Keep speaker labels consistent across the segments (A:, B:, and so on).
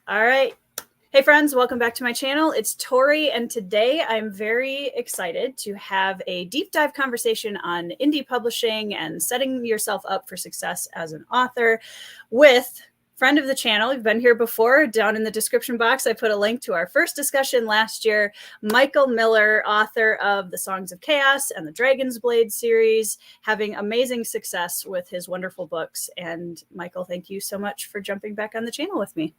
A: All right. Hey friends, welcome back to my channel. It's Tori, and today I'm very excited to have a deep dive conversation on indie publishing and setting yourself up for success as an author with friend of the channel. You've been here before. Down in the description box, I put a link to our first discussion last year. Michael Miller, author of the Songs of Chaos and the Dragon's Blade series, having amazing success with his wonderful books. And Michael, thank you so much for jumping back on the channel with me.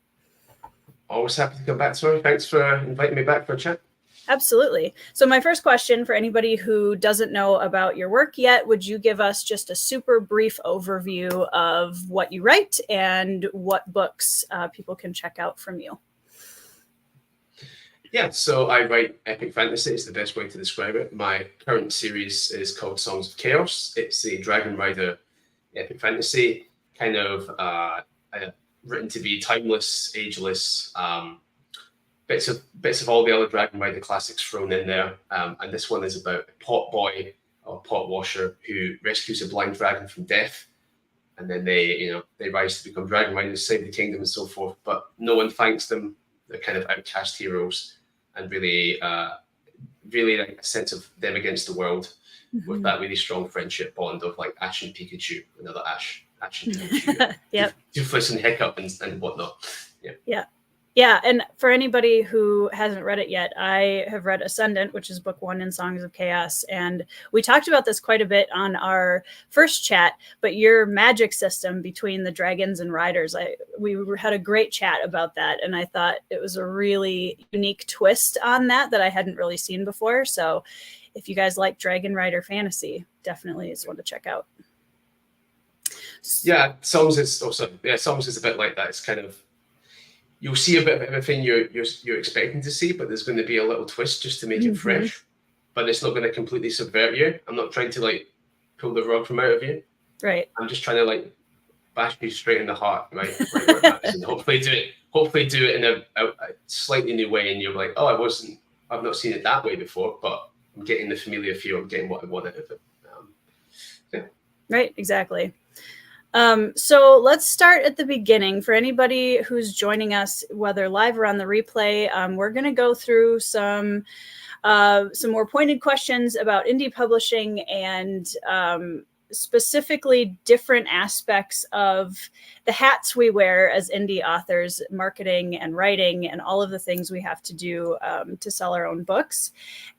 B: Always happy to come back, Tori. Thanks for inviting me back for a chat.
A: Absolutely. So my first question for anybody who doesn't know about your work yet, would you give us just a super brief overview of what you write and what books people can check out from you?
B: Yeah, so I write epic fantasy. It's the best way to describe it. My current series is called Songs of Chaos. It's a Dragon Rider epic fantasy, kind of written to be timeless, ageless, bits of all the other Dragon Rider classics thrown in there. And this one is about a pot boy or pot washer who rescues a blind dragon from death, and then they rise to become Dragon Riders, save the kingdom, and so forth. But no one thanks them. They're kind of outcast heroes, and really like a sense of them against the world, with that really strong friendship bond of like Ash and Pikachu, another Ash and Pikachu,
A: yep,
B: Toothless and Hiccup and whatnot.
A: Yeah, and for anybody who hasn't read it yet, I have read Ascendant, which is book 1 in Songs of Chaos, and we talked about this quite a bit on our first chat, but your magic system between the dragons and riders, we had a great chat about that, and I thought it was a really unique twist on that I hadn't really seen before. So if you guys like Dragon Rider fantasy, definitely is one to check out.
B: Yeah, Songs is a bit like that. It's kind of, you'll see a bit of everything you're expecting to see, but there's going to be a little twist just to make it fresh. But it's not going to completely subvert you. I'm not trying to like pull the rug from out of you.
A: Right.
B: I'm just trying to like bash you straight in the heart, right where it matters, and hopefully do it in a slightly new way, and you're like, oh, I've not seen it that way before, but I'm getting the familiar feel. I'm getting what I want out of it. Yeah.
A: Right. Exactly. So let's start at the beginning. For anybody who's joining us, whether live or on the replay, we're going to go through some more pointed questions about indie publishing and specifically different aspects of the hats we wear as indie authors, marketing and writing, and all of the things we have to do to sell our own books.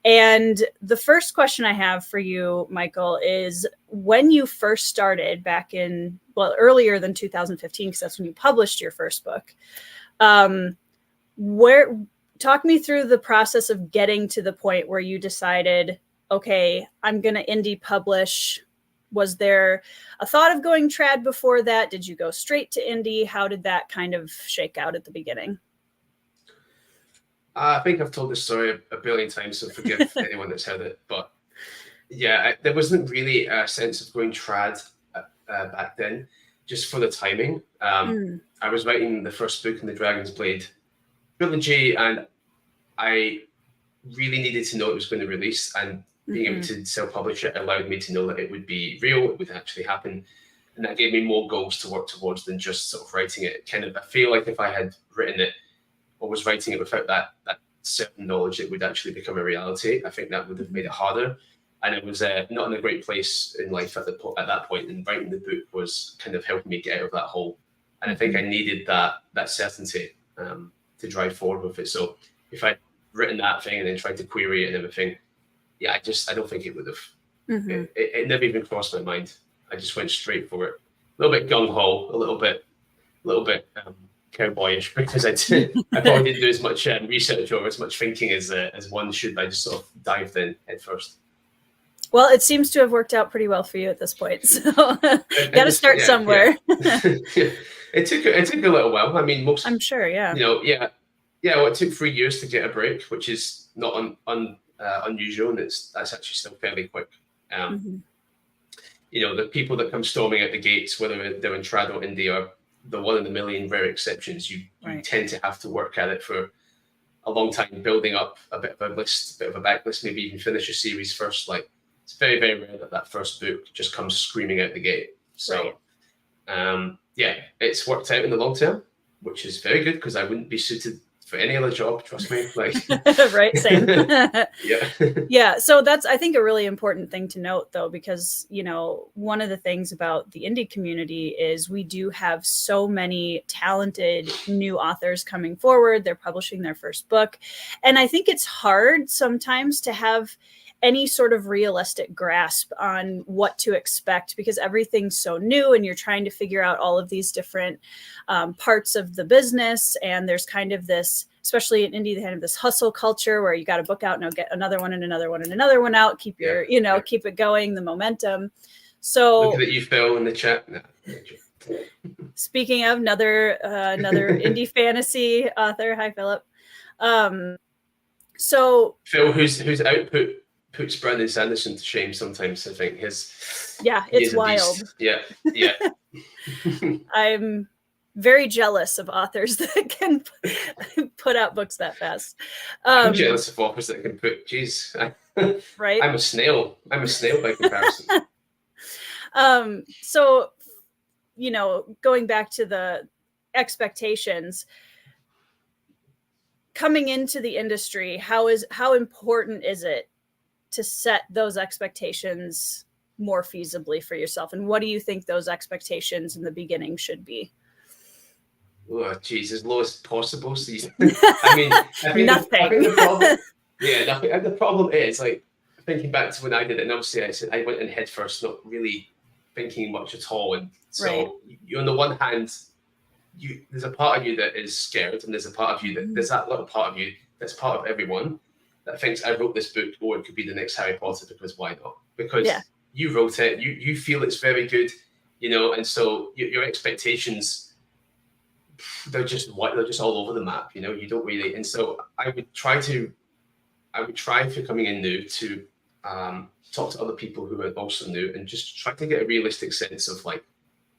A: And the first question I have for you, Michael, is when you first started back in, well, earlier than 2015, because that's when you published your first book. Talk me through the process of getting to the point where you decided, okay, I'm going to indie publish. Was there a thought of going trad before that? Did you go straight to indie? How did that kind of shake out at the beginning?
B: I think I've told this story a billion times, so forgive anyone that's heard it. But yeah, there wasn't really a sense of going trad back then, just for the timing. I was writing the first book in the Dragon's Blade trilogy, and I really needed to know it was going to release, and being able to self-publish it allowed me to know that it would be real, it would actually happen. And that gave me more goals to work towards than just sort of writing it. I feel like if I had written it or was writing it without that certain knowledge, it would actually become a reality. I think that would have made it harder. And it was not in a great place in life at that point. And writing the book was kind of helping me get out of that hole. And I think I needed that certainty to drive forward with it. So if I'd written that thing and then tried to query it and everything, yeah, I don't think it would have. It never even crossed my mind. I just went straight for it. A little bit gung-ho, a little bit cowboyish, because I probably didn't do as much research or as much thinking as one should. I just sort of dived in head first.
A: Well, it seems to have worked out pretty well for you at this point. So you got to start somewhere.
B: Yeah. It took a little while. I mean,
A: I'm sure, yeah.
B: Well, it took 3 years to get a break, which is not unusual, and that's actually still fairly quick. The people that come storming out the gates, whether they're in trad or indie, are the one in a million rare exceptions. You tend to have to work at it for a long time, building up a bit of a list, a bit of a backlist, maybe even finish a series first. Like, it's very, very rare that first book just comes screaming out the gate. So, it's worked out in the long term. which is very good because I wouldn't be suited for any other job. Trust me. Like,
A: right, same.
B: Yeah.
A: Yeah. So that's, I think, a really important thing to note, though, because, you know, one of the things about the indie community is we do have so many talented new authors coming forward. They're publishing their first book. And I think it's hard sometimes to have any sort of realistic grasp on what to expect because everything's so new and you're trying to figure out all of these different parts of the business. And there's kind of this, especially in indie, they have this hustle culture where you got a book out and get another one and another one and another one out, keep your, keep it going, the momentum. So
B: look at you, Phil, in the chat. No.
A: Speaking of another indie fantasy author, hi Philip. So
B: Phil, whose output puts Brandon Sanderson to shame sometimes. I think
A: it's wild.
B: Yeah.
A: I'm very jealous of authors that can put out books that fast.
B: I'm jealous of authors that can put. Geez,
A: right?
B: I'm a snail. I'm a snail by comparison.
A: So, you know, going back to the expectations. Coming into the industry, how important is it to set those expectations more feasibly for yourself? And what do you think those expectations in the beginning should be?
B: Oh, geez, as low as possible. So I mean
A: nothing.
B: The problem, nothing. And the problem is, like, thinking back to when I did it, and obviously I went in head first, not really thinking much at all. And so you, on the one hand, there's a part of you that is scared, and there's a part of you that there's that little part of you that's part of everyone that thinks, I wrote this book, or it could be the next Harry Potter, because why not? Because you wrote it, you feel it's very good, you know, and so your expectations, they're just all over the map, you know. You don't really, and so I would try if you're coming in new to talk to other people who are also new, and just try to get a realistic sense of like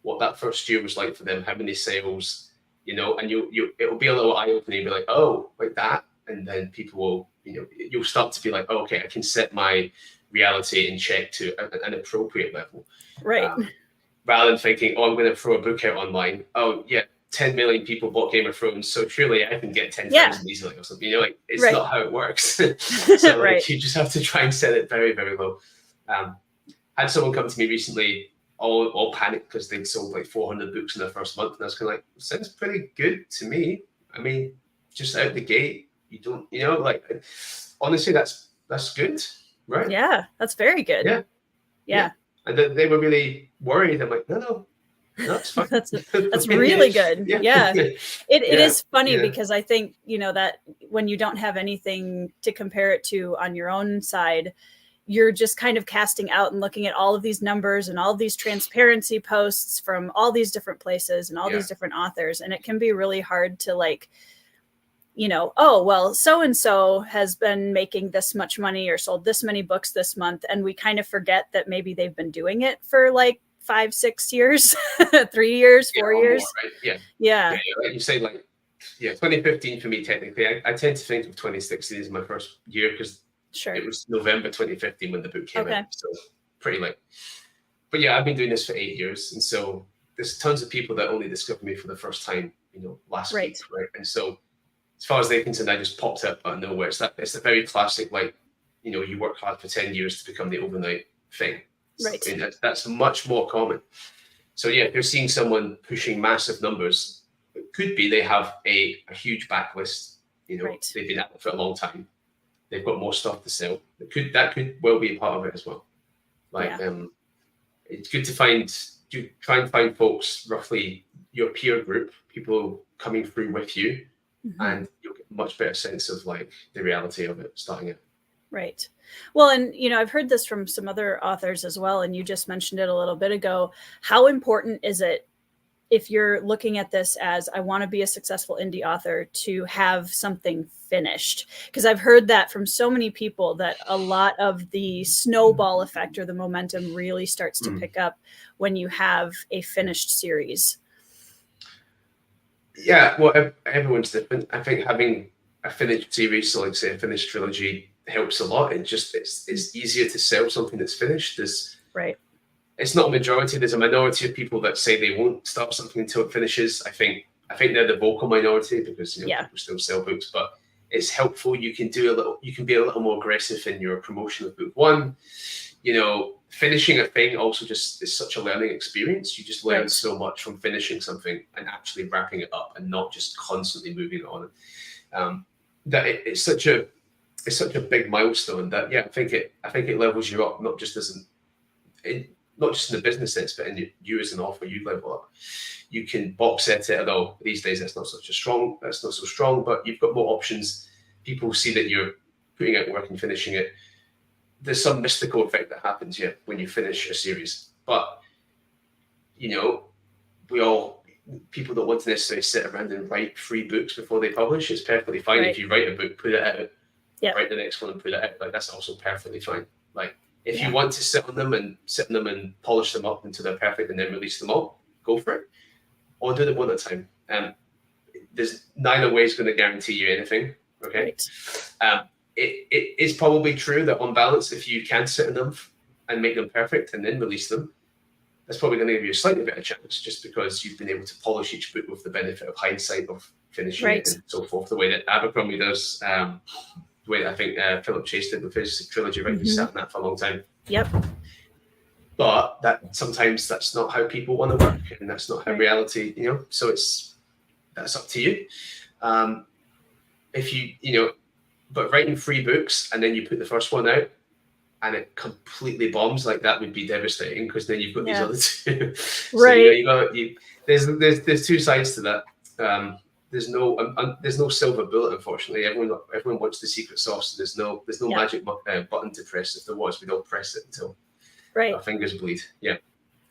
B: what that first year was like for them, how many sales, you know, and it'll be a little eye-opening, be like, oh, like that, and then people will, you know, you'll start to be like, oh, okay, I can set my reality in check to an appropriate level,
A: right?
B: Rather than thinking, oh, I'm going to throw a book out online. Oh yeah, 10 million people bought Game of Thrones, so surely I can get 10,000 easily or something. You know, like, it's not how it works. So like, you just have to try and set it very, very low. Had someone come to me recently, all panicked because they'd sold like 400 books in their first month, and I was kind of like, sounds pretty good to me. I mean, just out the gate, you don't, you know, like, honestly, that's good, right?
A: Yeah, that's very good. Yeah.
B: And they were really worried. I'm like, no, it's fine.
A: that's really good. Yeah. It is funny because I think, you know, that when you don't have anything to compare it to on your own side, you're just kind of casting out and looking at all of these numbers and all of these transparency posts from all these different places and all these different authors. And it can be really hard to, like, you know, oh, well, so-and-so has been making this much money or sold this many books this month. And we kind of forget that maybe they've been doing it for like 5-6 years, 3 years, 4 years.
B: More, right? Yeah. Like you say, like, 2015 for me, technically. I tend to think of 2016 as my first year because it was November 2015 when the book came out. So pretty late. But yeah, I've been doing this for 8 years. And so there's tons of people that only discovered me for the first time, you know, last week. Right. And so as far as they're concerned, I just popped up out of nowhere. It's a very classic, like, you know, you work hard for 10 years to become the overnight thing.
A: Right.
B: I mean, that's much more common. So yeah, if you're seeing someone pushing massive numbers, it could be they have a huge backlist, you know, they've been at it for a long time. They've got more stuff to sell. That could well be a part of it as well. Like, it's good to try and find folks, roughly your peer group, people coming through with you, and you'll get a much better sense of like the reality of it starting it.
A: Right. Well, and, you know, I've heard this from some other authors as well, and you just mentioned it a little bit ago. How important is it, if you're looking at this as, I want to be a successful indie author, to have something finished? Because I've heard that from so many people, that a lot of the snowball effect or the momentum really starts to pick up when you have a finished series.
B: Yeah, well, everyone's different. I think having a finished series, so like say a finished trilogy, helps a lot. It's easier to sell something that's finished. It's not a majority. There's a minority of people that say they won't start something until it finishes. I think I think they're the vocal minority because
A: Yeah.
B: people still sell books, but it's helpful. You can be a little more aggressive in your promotion of book one. Finishing a thing also just is such a learning experience. You just learn so much from finishing something and actually wrapping it up and not just constantly moving on. That it's such a big milestone that I think it levels you up, not just in the business sense, but in you as an author, you level up. You can box set it, although these days that's not so strong, but you've got more options. People see that you're putting out work and finishing it. There's some mystical effect that happens when you finish a series. But people don't want to necessarily sit around and write 3 books before they publish. It's perfectly fine if you write a book, put it out, write the next one and put it out. Like, that's also perfectly fine. Like, if you want to sit on them and polish them up until they're perfect and then release them all, go for it. Or do them one at a time. There's neither way is going to guarantee you anything. Okay. It is probably true that on balance, if you can sit on them and make them perfect and then release them, that's probably going to give you a slightly better chance, just because you've been able to polish each book with the benefit of hindsight of finishing it and so forth, the way that Abercrombie does, the way that I think Philip Chase did with his trilogy, right? He sat on that for a long time.
A: Yep.
B: But sometimes that's not how people want to work, and that's not how reality, so that's up to you. But writing 3 books and then you put the first one out and it completely bombs, like, that would be devastating, because then you've got these other 2. So, there's 2 sides to that. There's no silver bullet, unfortunately. Everyone wants the secret sauce. There's no magic button to press. If there was, we don't press it until our fingers bleed.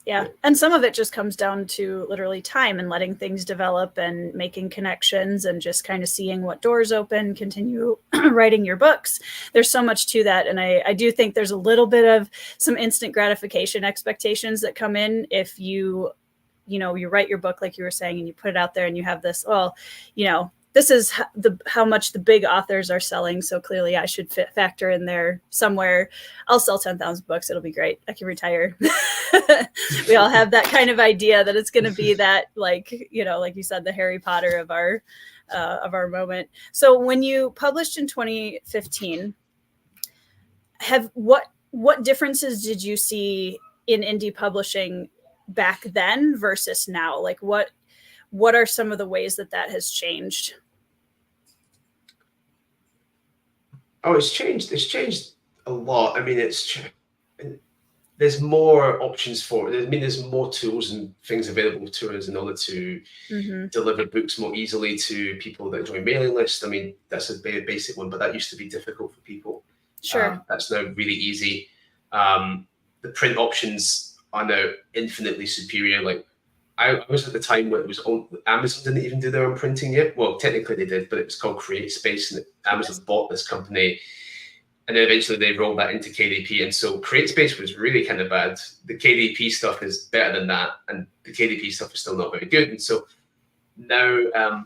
A: Yeah. And some of it just comes down to literally time and letting things develop and making connections and just kind of seeing what doors open, continue writing your books. There's so much to that. And I do think there's a little bit of some instant gratification expectations that come in if you write your book, like you were saying, and you put it out there and you have this, this is how much the big authors are selling. So clearly I should factor in there somewhere. I'll sell 10,000 books. It'll be great. I can retire. We all have that kind of idea that it's going to be that, like you said, the Harry Potter of our moment. So when you published in 2015, what differences did you see in indie publishing back then versus now? Like, what are some of the ways that has changed?
B: Oh, it's changed. It's changed a lot. I mean, there's more options there's more tools and things available to us in order to deliver books more easily to people that join mailing lists. I mean, that's a very basic one, but that used to be difficult for people.
A: Sure.
B: That's now really easy. The print options are now infinitely superior. Like, I was at the time when Amazon didn't even do their own printing yet. Well, technically they did, but it was called CreateSpace, and Amazon bought this company, and then eventually they rolled that into KDP. And so CreateSpace was really kind of bad. The KDP stuff is better than that, and the KDP stuff is still not very good. And so now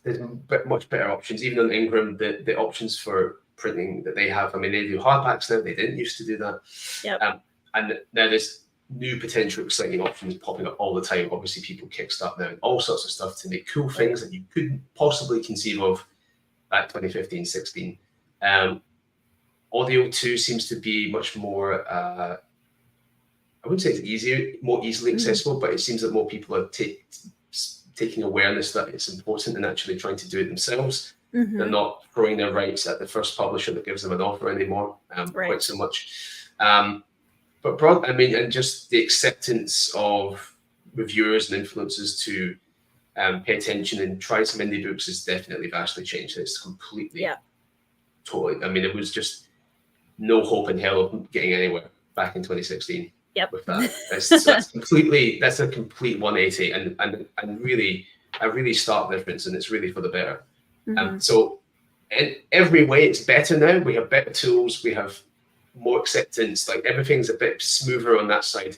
B: there's much better options. Even on Ingram, the options for printing that they have, I mean, they do hardbacks now. They didn't used to do that.
A: Yep.
B: And now there's new potential exciting options popping up all the time. Obviously, people kickstart now and all sorts of stuff to make cool things that you couldn't possibly conceive of back 2015, 16. Audio too seems to be much more, I wouldn't say it's easier, more easily accessible, but it seems that more people are taking awareness that it's important and actually trying to do it themselves. They're not throwing their rights at the first publisher that gives them an offer anymore, quite so much. But and just the acceptance of reviewers and influencers to pay attention and try some indie books has definitely vastly changed. It's completely, totally. I mean, it was just no hope in hell of getting anywhere back in 2016.
A: Yep.
B: With that, that's a complete 180, and really a really stark difference, and it's really for the better. So in every way, it's better now. We have better tools. We have more acceptance, like everything's a bit smoother on that side.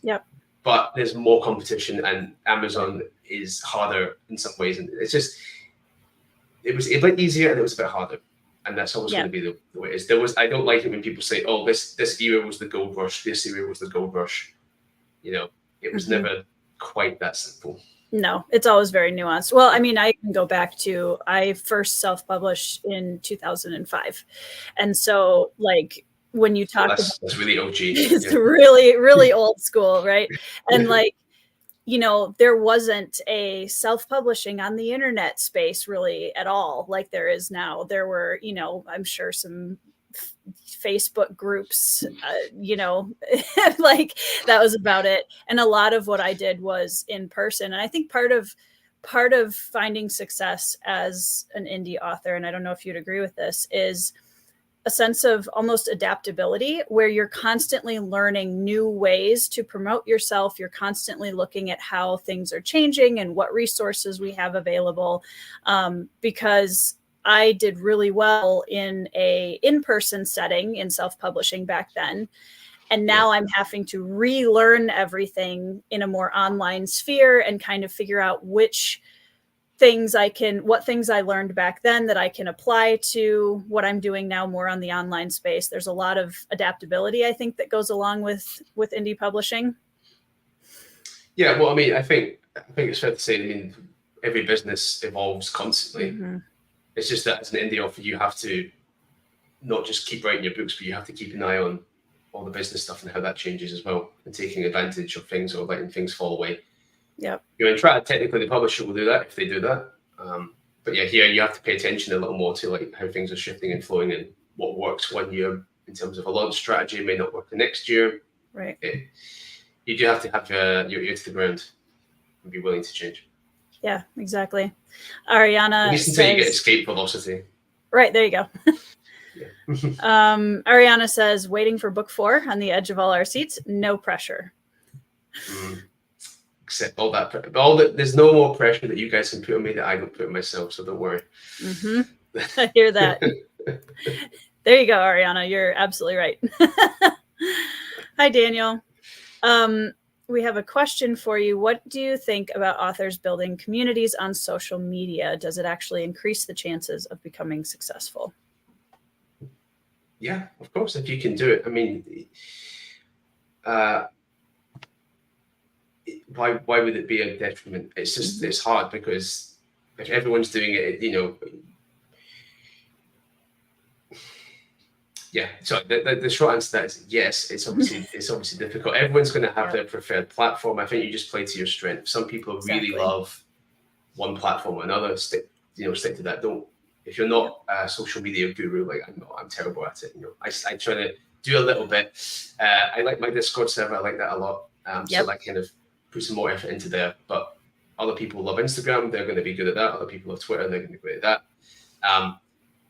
A: Yep.
B: But there's more competition, and Amazon is harder in some ways, and it was a bit easier and it was a bit harder, and that's always going to be the way it is. I don't like it when people say, oh, this era was the gold rush, this era was the gold rush. It was never quite that simple.
A: No, it's always very nuanced. Well, I mean, I can go back to, I first self-published in 2005. And so like when you talk about,
B: That's really OG.
A: it's
B: Yeah.
A: really, really old school, right? And like, you know, there wasn't a self-publishing on the internet space really at all like there is now. There were, you know, I'm sure some Facebook groups, you know, like that was about it. And a lot of what I did was in person. And I think part of finding success as an indie author, and I don't know if you'd agree with this, is a sense of almost adaptability where you're constantly learning new ways to promote yourself. You're constantly looking at how things are changing and what resources we have available. Because I did really well in a in-person setting in self-publishing back then. And now I'm having to relearn everything in a more online sphere and kind of figure out what things I learned back then that I can apply to what I'm doing now more on the online space. There's a lot of adaptability, I think, that goes along with indie publishing.
B: Yeah, well, I mean, I think it's fair to say, I mean, every business evolves constantly. Mm-hmm. It's just that as an indie author, you have to not just keep writing your books, but you have to keep an eye on all the business stuff and how that changes as well, and taking advantage of things or letting things fall away.
A: Yep.
B: You know, and technically the publisher will do that if they do that. But yeah, here you have to pay attention a little more to like how things are shifting and flowing, and what works one year in terms of a launch strategy may not work the next year.
A: Right.
B: You do have to have your ear to the ground and be willing to change.
A: Yeah, exactly. Ariana
B: says, until you get escape velocity.
A: Right, there you go. Ariana says, waiting for book 4 on the edge of all our seats, no pressure.
B: Except all that, there's no more pressure that you guys can put on me that I don't put on myself, so don't worry.
A: Mm-hmm. I hear that. There you go, Ariana. You're absolutely right. Hi, Daniel. We have a question for you. What do you think about authors building communities on social media? Does it actually increase the chances of becoming successful?
B: Yeah, of course, if you can do it. I mean, why would it be a detriment? It's just, it's hard because if everyone's doing it, you know. Yeah, so the short answer to that is yes. It's obviously difficult. Everyone's going to have their preferred platform. I think you just play to your strength. Some people really love one platform or another. Stick to that. If you're not a social media guru, like I'm terrible at it. You know, I try to do a little bit. I like my Discord server. I like that a lot. So I kind of put some more effort into there. But other people love Instagram. They're going to be good at that. Other people love Twitter. They're going to be great at that.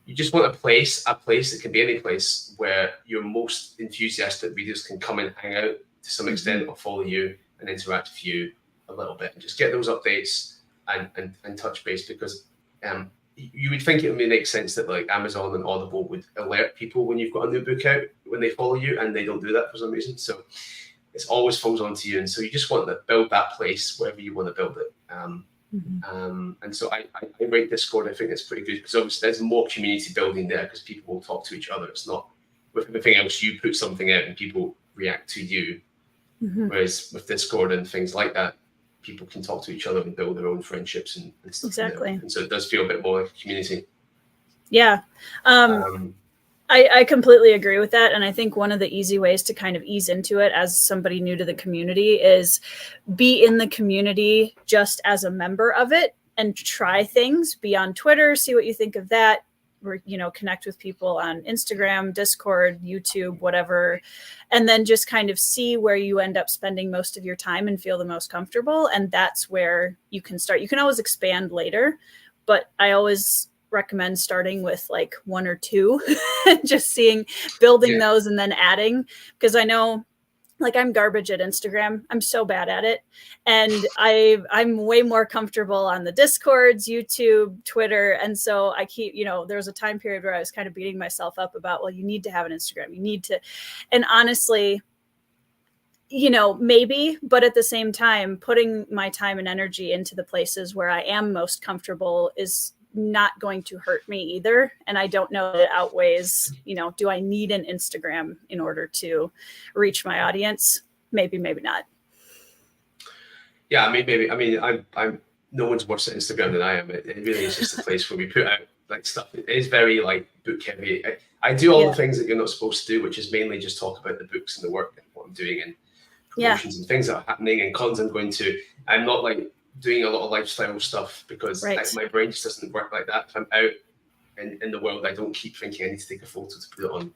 B: You just want a place, it can be any place, where your most enthusiastic readers can come and hang out to some extent, or follow you and interact with you a little bit, and just get those updates and touch base, because you would think it would make sense that like Amazon and Audible would alert people when you've got a new book out when they follow you, and they don't do that for some reason. So it always falls onto you, and so you just want to build that place wherever you want to build it. And so I rate Discord. I think it's pretty good because obviously there's more community building there because people will talk to each other. It's not with everything else, you put something out and people react to you. Whereas with Discord and things like that, people can talk to each other and build their own friendships and stuff.
A: Exactly.
B: And so it does feel a bit more like a community.
A: Yeah. I completely agree with that. And I think one of the easy ways to kind of ease into it as somebody new to the community is be in the community just as a member of it and try things. Be on Twitter, see what you think of that. Or, connect with people on Instagram, Discord, YouTube, whatever. And then just kind of see where you end up spending most of your time and feel the most comfortable. And that's where you can start. You can always expand later, but I always recommend starting with like 1 or 2 just building those and then adding, because I know like I'm garbage at Instagram. I'm so bad at it. And I'm way more comfortable on the Discords, YouTube, Twitter. And so I keep, there was a time period where I was kind of beating myself up about, well, you need to have an Instagram. You need to, and honestly, maybe, but at the same time, putting my time and energy into the places where I am most comfortable is not going to hurt me either. And I don't know that it outweighs, do I need an Instagram in order to reach my audience? Maybe, maybe not.
B: Yeah, I mean, maybe. I mean, I'm no one's worse at Instagram than I am. It really is just a place where we put out like stuff. It is very like book heavy. I do all the things that you're not supposed to do, which is mainly just talk about the books and the work and what I'm doing and promotions and things that are happening and cons I'm going to. I'm not like doing a lot of lifestyle stuff because my brain just doesn't work like that. If I'm out in the world, I don't keep thinking I need to take a photo to put it on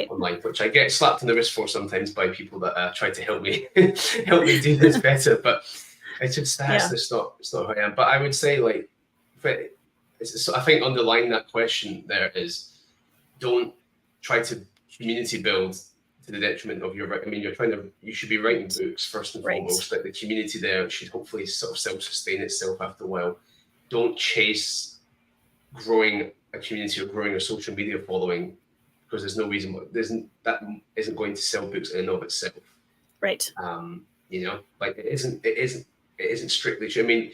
B: online, which I get slapped in the wrist for sometimes by people that try to help me help me do this better. But it's just it's not who I am. But I would say like, I think underlying that question there is, don't try to community build to the detriment of your. I mean, you should be writing books first and foremost. Like the community there should hopefully sort of self-sustain itself after a while. Don't chase growing a community or growing a social media following because there's no reason that isn't going to sell books in and of itself.
A: Right.
B: You know, like it isn't strictly true. I mean,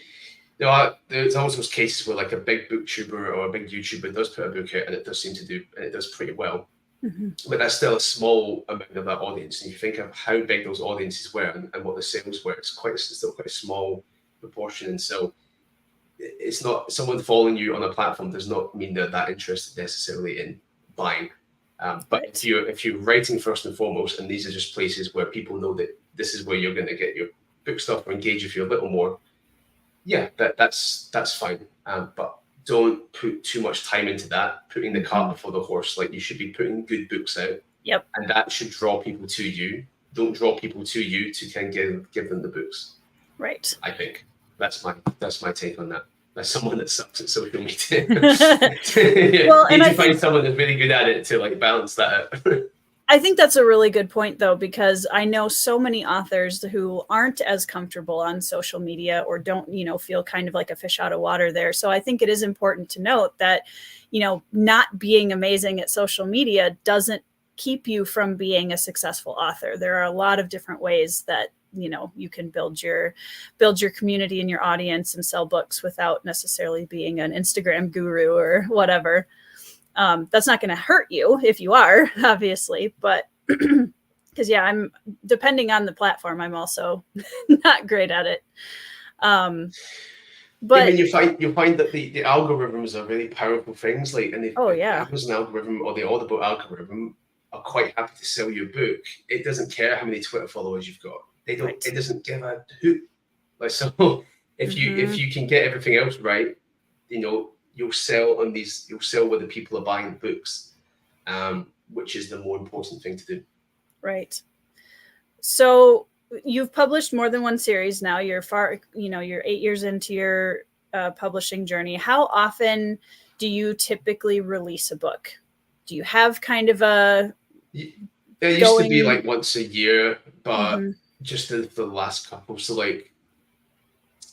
B: there's always those cases where like a big booktuber or a big YouTuber does put a book out and it does pretty well. But that's still a small amount of that audience. And you think of how big those audiences were and what the sales were, it's still quite a small proportion. And so it's not someone following you on a platform does not mean they're that interested necessarily in buying. But if you're writing first and foremost, and these are just places where people know that this is where you're going to get your book stuff or engage with you a little more, that's fine. But don't put too much time into that, putting the cart before the horse. Like you should be putting good books out.
A: Yep.
B: And that should draw people to you. Don't draw people to you to kind of give them the books.
A: Right.
B: I think that's my take on that. As someone that sucks at social media,
A: well,
B: you need to find someone that's really good at it to like balance that out.
A: I think that's a really good point, though, because I know so many authors who aren't as comfortable on social media or don't, feel kind of like a fish out of water there. So I think it is important to note that, not being amazing at social media doesn't keep you from being a successful author. There are a lot of different ways that, you can build your community and your audience and sell books without necessarily being an Instagram guru or whatever. That's not going to hurt you if you are, obviously, but because I'm depending on the platform, I'm also not great at it. But
B: I mean, you find that the algorithms are really powerful things, like the Amazon algorithm or the Audible algorithm are quite happy to sell you a book. It doesn't care how many Twitter followers you've got. It doesn't give a hoot. Like so, if you can get everything else right, you'll sell where the people are buying the books, which is the more important thing to do.
A: Right. So you've published more than one series now. You're you're 8 years into your publishing journey. How often do you typically release a book? Do you have kind of a...
B: There used to be like once a year, but just the last couple. So like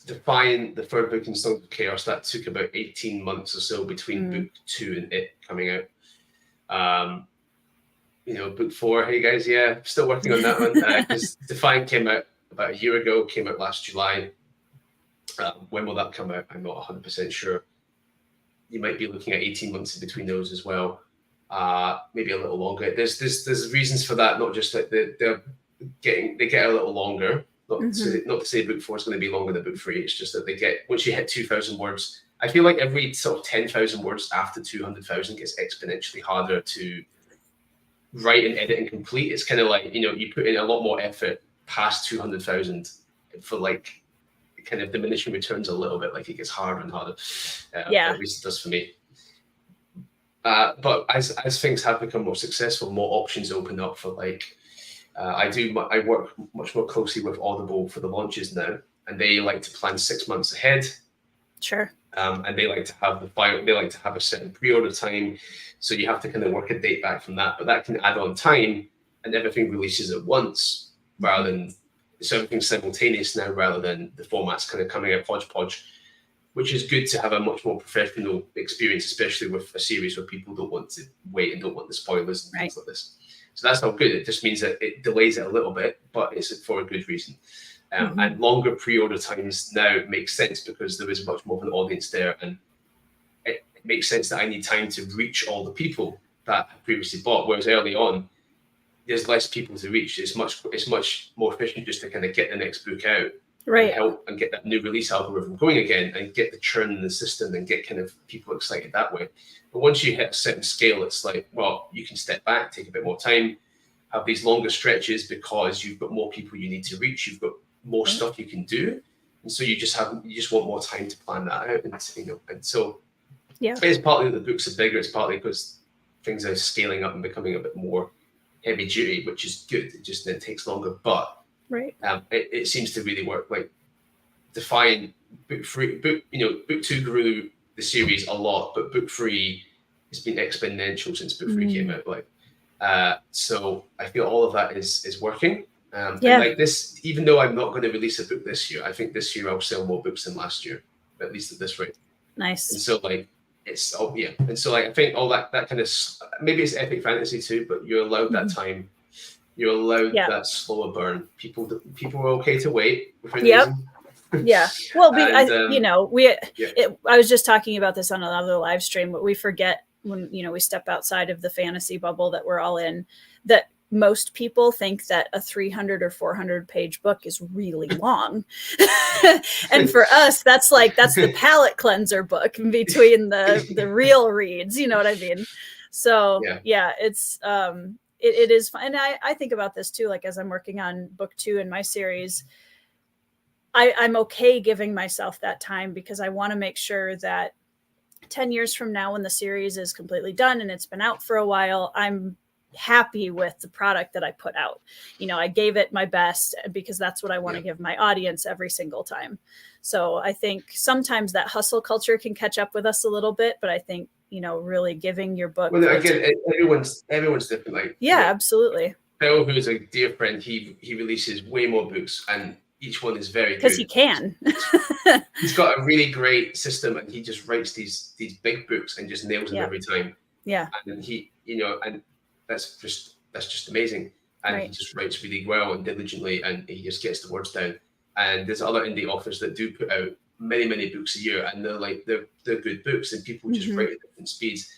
B: Define, the third book in Songs of Chaos, that took about 18 months or so between book 2 and it coming out. Book 4, hey guys, still working on that one. Because Define came out about a year ago, came out last July. When will that come out? I'm not 100% sure. You might be looking at 18 months in between those as well. Maybe a little longer. There's reasons for that, not just that they get a little longer. Not to say book 4 is going to be longer than book 3. It's just that they get, once you hit 2,000 words, I feel like every sort of 10,000 words after 200,000 gets exponentially harder to write and edit and complete. It's kind of like, you put in a lot more effort past 200,000 for like kind of diminishing returns a little bit, like it gets harder and harder. At least it does for me. But as things have become more successful, more options open up for like, I work much more closely with Audible for the launches now, and they like to plan 6 months ahead.
A: Sure.
B: And they like to have a certain pre-order time, so you have to kind of work a date back from that. But that can add on time, and everything releases at once rather than everything's simultaneous now, rather than the formats kind of coming out hodgepodge, which is good to have a much more professional experience, especially with a series where people don't want to wait and don't want the spoilers and things like this. So that's not good. It just means that it delays it a little bit, but it's for a good reason. And longer pre-order times now make sense because there is much more of an audience there, and it makes sense that I need time to reach all the people that have previously bought. Whereas early on, there's less people to reach. It's much more efficient just to kind of get the next book out
A: right,
B: and help and get that new release algorithm going again and get the churn in the system and get kind of people excited that way. But once you hit a certain scale, it's like, well, you can step back, take a bit more time, have these longer stretches because you've got more people you need to reach, you've got more stuff you can do, and so you just want more time to plan that out, and so it's partly that the books are bigger, it's partly because things are scaling up and becoming a bit more heavy duty, which is good. It just then takes longer, but it seems to really work. Like define book two grew the series a lot, but book three has been exponential since book three came out. Like, so I feel all of that is working. And like this, even though I'm not going to release a book this year, I think this year I'll sell more books than last year, at least at this rate.
A: Nice.
B: And so like it's and so like I think all that kind of, maybe it's epic fantasy too, but you're allowed that time. You're allowed that slower burn. People are okay to wait.
A: Yeah. Well, I was just talking about this on another live stream, but we forget when, we step outside of the fantasy bubble that we're all in, that most people think that a 300 or 400 page book is really long. And for us, that's the palate cleanser book between the real reads, you know what I mean? So it's, it is fun. And I think about this too, like as I'm working on book 2 in my series, I'm okay giving myself that time because I want to make sure that 10 years from now, when the series is completely done and it's been out for a while, I'm happy with the product that I put out. I gave it my best because that's what I want to give my audience every single time. So I think sometimes that hustle culture can catch up with us a little bit, but I think, really giving your book.
B: Well, again, everyone's different. Like,
A: absolutely.
B: Phil, who's a dear friend, he releases way more books and each one is very good.
A: Because he can.
B: He's got a really great system and he just writes these big books and just nails them every time.
A: Yeah.
B: And he, and that's just amazing. And he just writes really well and diligently and he just gets the words down. And there's other indie authors that do put out many, many books a year and they're good books and people just write at different speeds.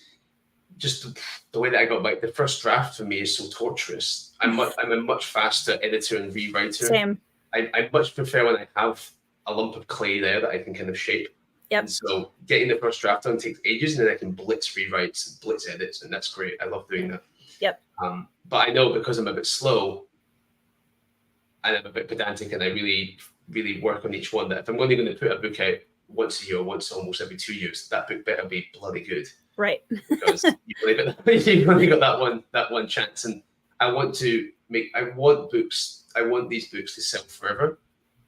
B: Just the way that I got back, the first draft for me is so torturous. I'm a much faster editor and rewriter.
A: Same.
B: I much prefer when I have a lump of clay there that I can kind of shape.
A: Yep.
B: And so getting the first draft done takes ages, and then I can blitz rewrites and blitz edits, and that's great. I love doing that.
A: Yep.
B: But I know because I'm a bit slow and I'm a bit pedantic, and I really, really work on each one, that if I'm only going to put a book out once a year, once almost every 2 years, that book better be bloody good.
A: Right.
B: Because you've only got that one chance, and I want these books to sell forever.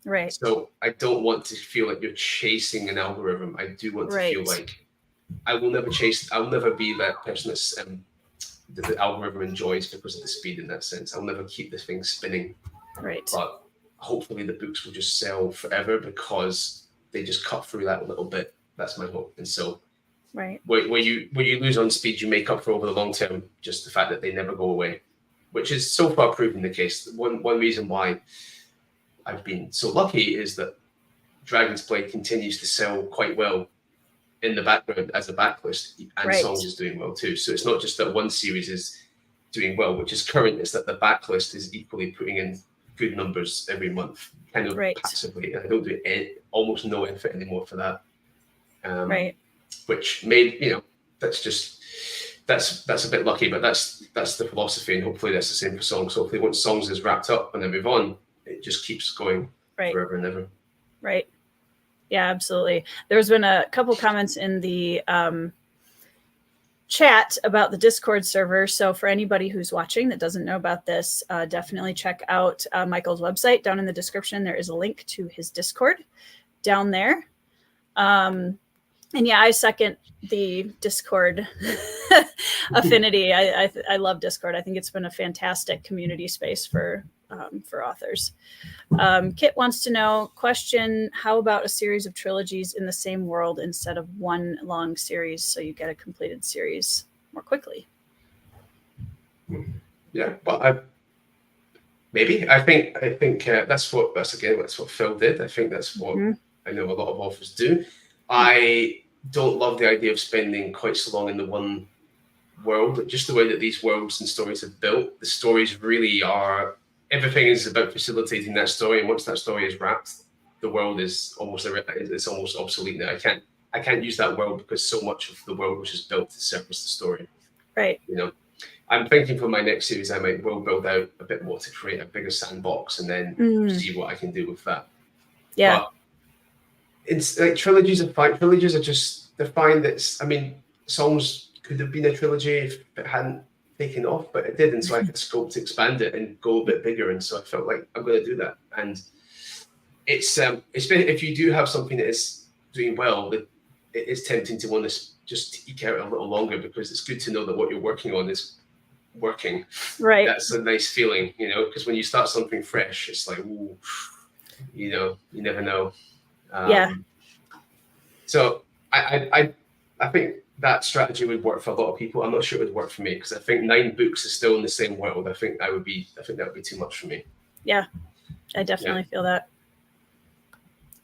A: Right.
B: So I don't want to feel like you're chasing an algorithm. I do want to feel like I'll never be that person that's that the algorithm enjoys because of the speed in that sense. I'll never keep this thing spinning.
A: Right.
B: But hopefully the books will just sell forever because they just cut through that a little bit. That's my hope. And so where you lose on speed, you make up for over the long term, just the fact that they never go away, which is so far proven the case. One reason why I've been so lucky is that Dragon's Blade continues to sell quite well in the background as a backlist, and Songs is doing well too. So it's not just that one series is doing well, which is current, it's that the backlist is equally putting in good numbers every month, kind of passively. And I don't do almost no effort anymore for that. Which made, that's a bit lucky, but that's the philosophy, and hopefully that's the same for Songs. So hopefully once Songs is wrapped up and I move on, it just keeps going forever and ever.
A: Right. Yeah, absolutely. There's been a couple comments in the chat about the Discord server. So for anybody who's watching that doesn't know about this, definitely check out Michael's website. Down in the description, there is a link to his Discord down there. And yeah, I second the Discord affinity. I love Discord. I think it's been a fantastic community space for authors. Kit wants to know, question, how about a series of trilogies in the same world instead of one long series so you get a completed series more quickly?
B: Yeah, but maybe. I think that's what Phil did. I think that's what I know a lot of authors do. I don't love the idea of spending quite so long in the one world. Just the way that these worlds and stories are built, the stories really are, everything is about facilitating that story. And once that story is wrapped, the world is almost obsolete now. I can't use that world because so much of the world was just built to service the story.
A: Right.
B: You know, I'm thinking for my next series, I might build out a bit more to create a bigger sandbox and then see what I can do with that.
A: Yeah.
B: But it's like trilogies are fine. Trilogies are just, they're fine. I mean, songs could have been a trilogy if it hadn't taken off, but it didn't. So I had scope to expand it and go a bit bigger. And so I felt like I'm going to do that. And it's been, if you do have something that is doing well, it is tempting to want to just eke out a little longer, because it's good to know that what you're working on is working.
A: Right.
B: That's a nice feeling, you know, because when you start something fresh, it's like, ooh, you know, you never know.
A: Yeah.
B: So I think that strategy would work for a lot of people. I'm not sure it would work for me, because I think 9 books is still in the same world. I think that would be too much for me.
A: Yeah, I definitely feel that.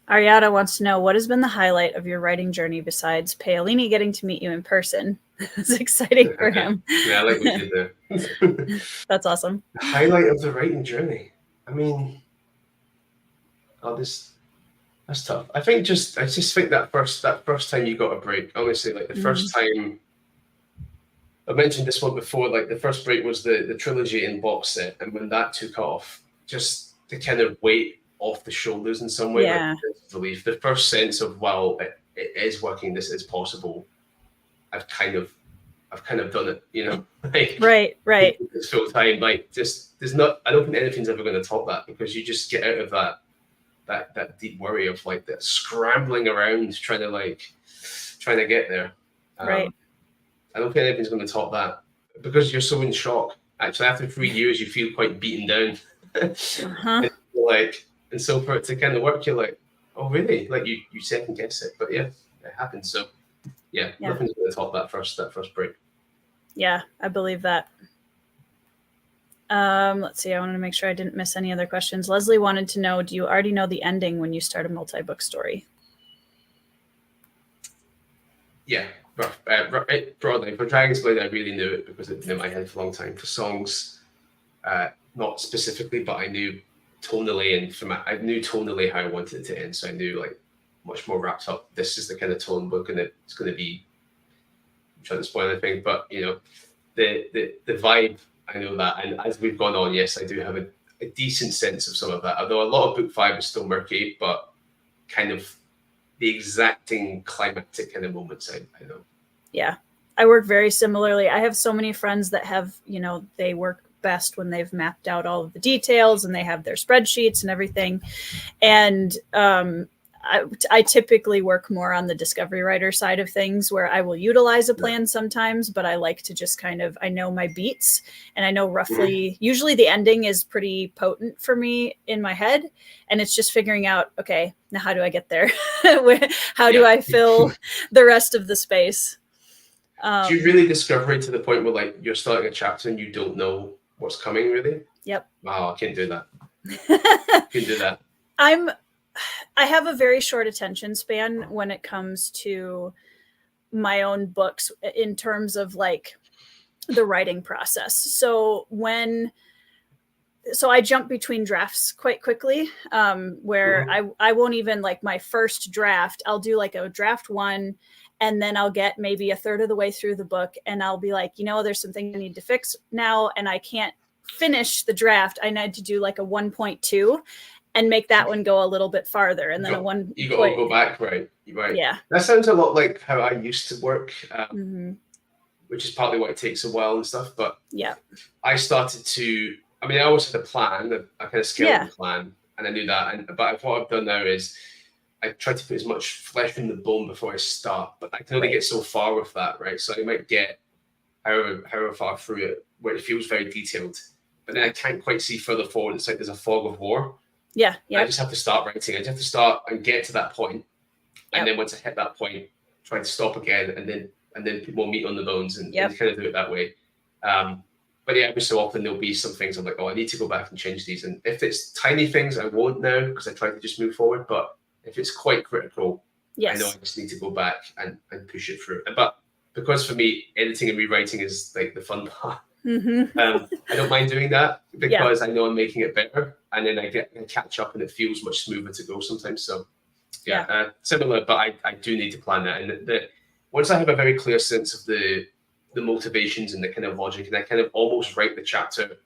A: Ariada wants to know, what has been the highlight of your writing journey besides Paolini getting to meet you in person? It's exciting for him.
B: Yeah, I like what you did there.
A: That's awesome.
B: The highlight of the writing journey. I mean, that's tough. I just think that first time you got a break, honestly, like the first time, I mentioned this one before, like the first break was the trilogy in box set, and when that took off, just the kind of weight off the shoulders in some way, like relief, the first sense of, wow, it is working, this is possible. I've kind of done it, you know. Like, right. It's full time. Like, just I don't think anything's ever going to top that, because you just get out of that deep worry of like that scrambling around trying to get there. Right. I don't think anything's going to top that, because you're so in shock. Actually, after 3 years, you feel quite beaten down. And so for it to kind of work, you're like, oh really? Like you second guess it, but yeah, it happens. So yeah. Nothing's going to top that first break. Yeah, I believe that. Let's see. I wanted to make sure I didn't miss any other questions. Leslie wanted to know, do you already know the ending when you start a multi-book story? Yeah, broadly. For Dragon's Blade, I really knew it because it's been in my head for a long time. For songs, not specifically, but I knew tonally, and I knew tonally how I wanted it to end. So I knew, like, much more wrapped up. This is the kind of tone it's going to be. I'm trying to spoil anything, but you know, the vibe, I know that, and as we've gone on, yes, I do have a decent sense of some of that. Although a lot of book 5 is still murky, but kind of the exacting climactic kind of moments, I know. Yeah, I work very similarly. I have so many friends that have, you know, they work best when they've mapped out all of the details and they have their spreadsheets and everything. And I typically work more on the discovery writer side of things, where I will utilize a plan sometimes, but I like to just kind of, I know my beats and I know roughly, usually the ending is pretty potent for me in my head. And it's just figuring out, okay, now how do I get there? How do I fill the rest of the space? Do you really discover it to the point where, like, you're starting a chapter and you don't know what's coming, really? Yep. Wow, I can't do that. Can't do that. I have a very short attention span when it comes to my own books in terms of, like, the writing process. So I jump between drafts quite quickly, where I won't even, like, my first draft, I'll do like a draft 1, and then I'll get maybe a third of the way through the book and I'll be like, you know, there's something I need to fix now, and I can't finish the draft. I need to do like a 1.2 and make that one go a little bit farther, and then you got to go back, right? Yeah, that sounds a lot like how I used to work, which is partly why it takes a while and stuff. But yeah, I started to. I mean, I always had a plan, a kind of skeleton plan, and I knew that. But what I've done now is I try to put as much flesh in the bone before I start. But I can only get so far with that, right? So I might get however far through it where it feels very detailed, but then I can't quite see further forward. It's like there's a fog of war. Yeah. I just have to start writing. I just have to start and get to that point, and then once I hit that point, try to stop again, and then put more meat on the bones, and kind of do it that way. But yeah, every so often there'll be some things I'm like, oh, I need to go back and change these. And if it's tiny things, I won't now, because I try to just move forward. But if it's quite critical, I know I just need to go back and push it through. But because for me, editing and rewriting is like the fun part. I don't mind doing that because I know I'm making it better, and then I catch up, and it feels much smoother to go sometimes. So similar, but I do need to plan that. And once I have a very clear sense of the motivations and the kind of logic, and I kind of almost write the chapter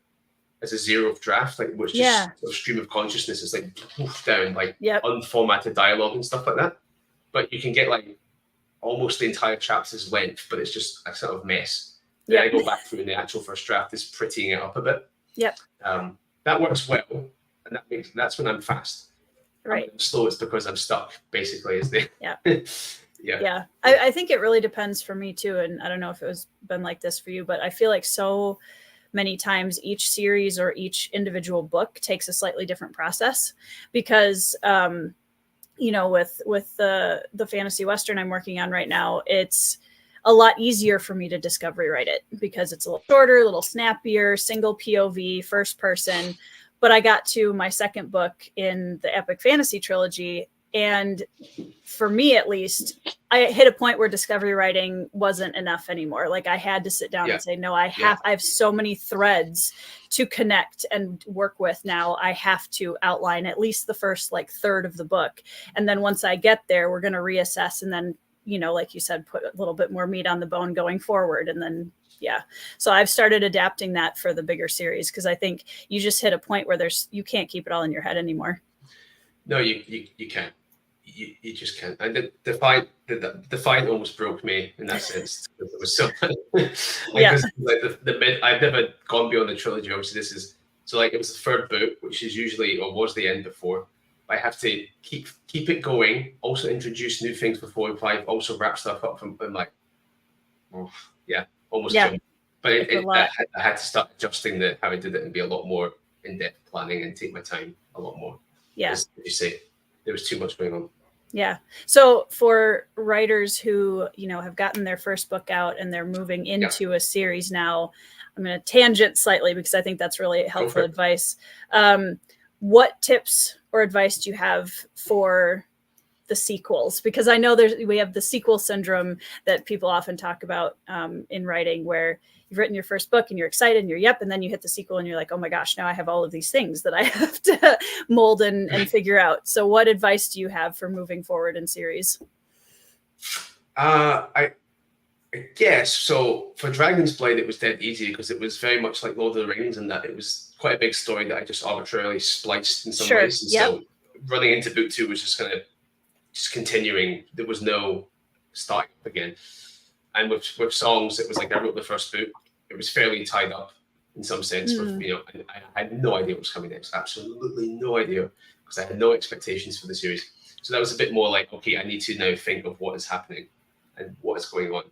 B: as a zeroth draft, like which just a stream of consciousness is like poof down, like unformatted dialogue and stuff like that. But you can get like almost the entire chapter's length, but it's just a sort of mess. Then I go back through, and the actual first draft is prettying it up a bit. That works well, and that's when I'm fast.
A: Right.
B: When I'm slow, it's because I'm stuck, basically, is the
A: I think it really depends for me too, and I don't know if it was been like this for you, but I feel like so many times each series or each individual book takes a slightly different process, because you know, with the fantasy Western I'm working on right now, it's a lot easier for me to discovery write it because it's a little shorter, a little snappier, single POV, first person. But I got to my second book in the epic fantasy trilogy, and for me at least, I hit a point where discovery writing wasn't enough anymore. Like I had to sit down and say, no, I have so many threads to connect and work with now. I have to outline at least the first like third of the book. And then once I get there, we're going to reassess, and then, you know, like you said, put a little bit more meat on the bone going forward. And then, so I've started adapting that for the bigger series, because I think you just hit a point where you can't keep it all in your head anymore.
B: No, you can't. You just can't. And the fight almost broke me in that sense, because it was so like the mid. I've never gone beyond the trilogy. Obviously, this is so like it was the third book, which is usually or was the end before. I have to keep it going. Also introduce new things before five. Also wrap stuff up from like, almost. But I had to start adjusting how I did it and be a lot more in depth planning and take my time a lot more. As you say, there was too much going on.
A: Yeah. So for writers who, you know, have gotten their first book out and they're moving into a series now, I'm going to tangent slightly because I think that's really helpful advice. What tips or advice do you have for the sequels? Because I know we have the sequel syndrome that people often talk about in writing, where you've written your first book and you're excited and and then you hit the sequel and you're like, oh my gosh, now I have all of these things that I have to mold and figure out. So what advice do you have for moving forward in series?
B: I guess so. For Dragon's Blade, it was dead easy because it was very much like Lord of the Rings, and that it was quite a big story that I just arbitrarily spliced in some ways. And so running into book 2 was just kind of continuing. There was no starting up again. And with songs, it was like I wrote the first book. It was fairly tied up in some sense. With, you know, I had no idea what was coming next. Absolutely no idea, because I had no expectations for the series. So that was a bit more like, okay, I need to now think of what is happening and what is going on.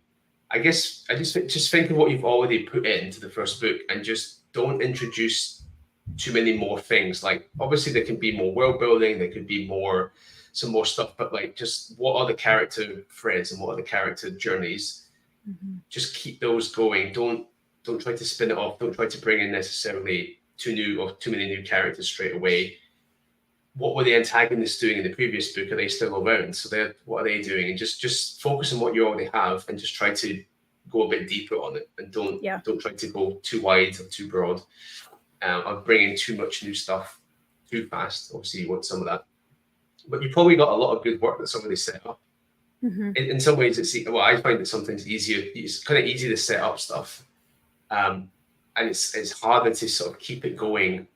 B: I guess I just think of what you've already put into the first book and just don't introduce too many more things. Like obviously there can be more world building, there could be some more stuff, but like just what are the character threads and what are the character journeys? Just keep those going. Don't try to spin it off. Don't try to bring in necessarily too many new characters straight away. What were the antagonists doing in the previous book? Are they still around? So what are they doing? And just focus on what you already have and just try to go a bit deeper on it. And don't try to go too wide or too broad. Or bring in too much new stuff too fast. Obviously, you want some of that. But you probably got a lot of good work that somebody set up. In some ways, I find it sometimes easier. It's kind of easy to set up stuff, and it's harder to sort of keep it going.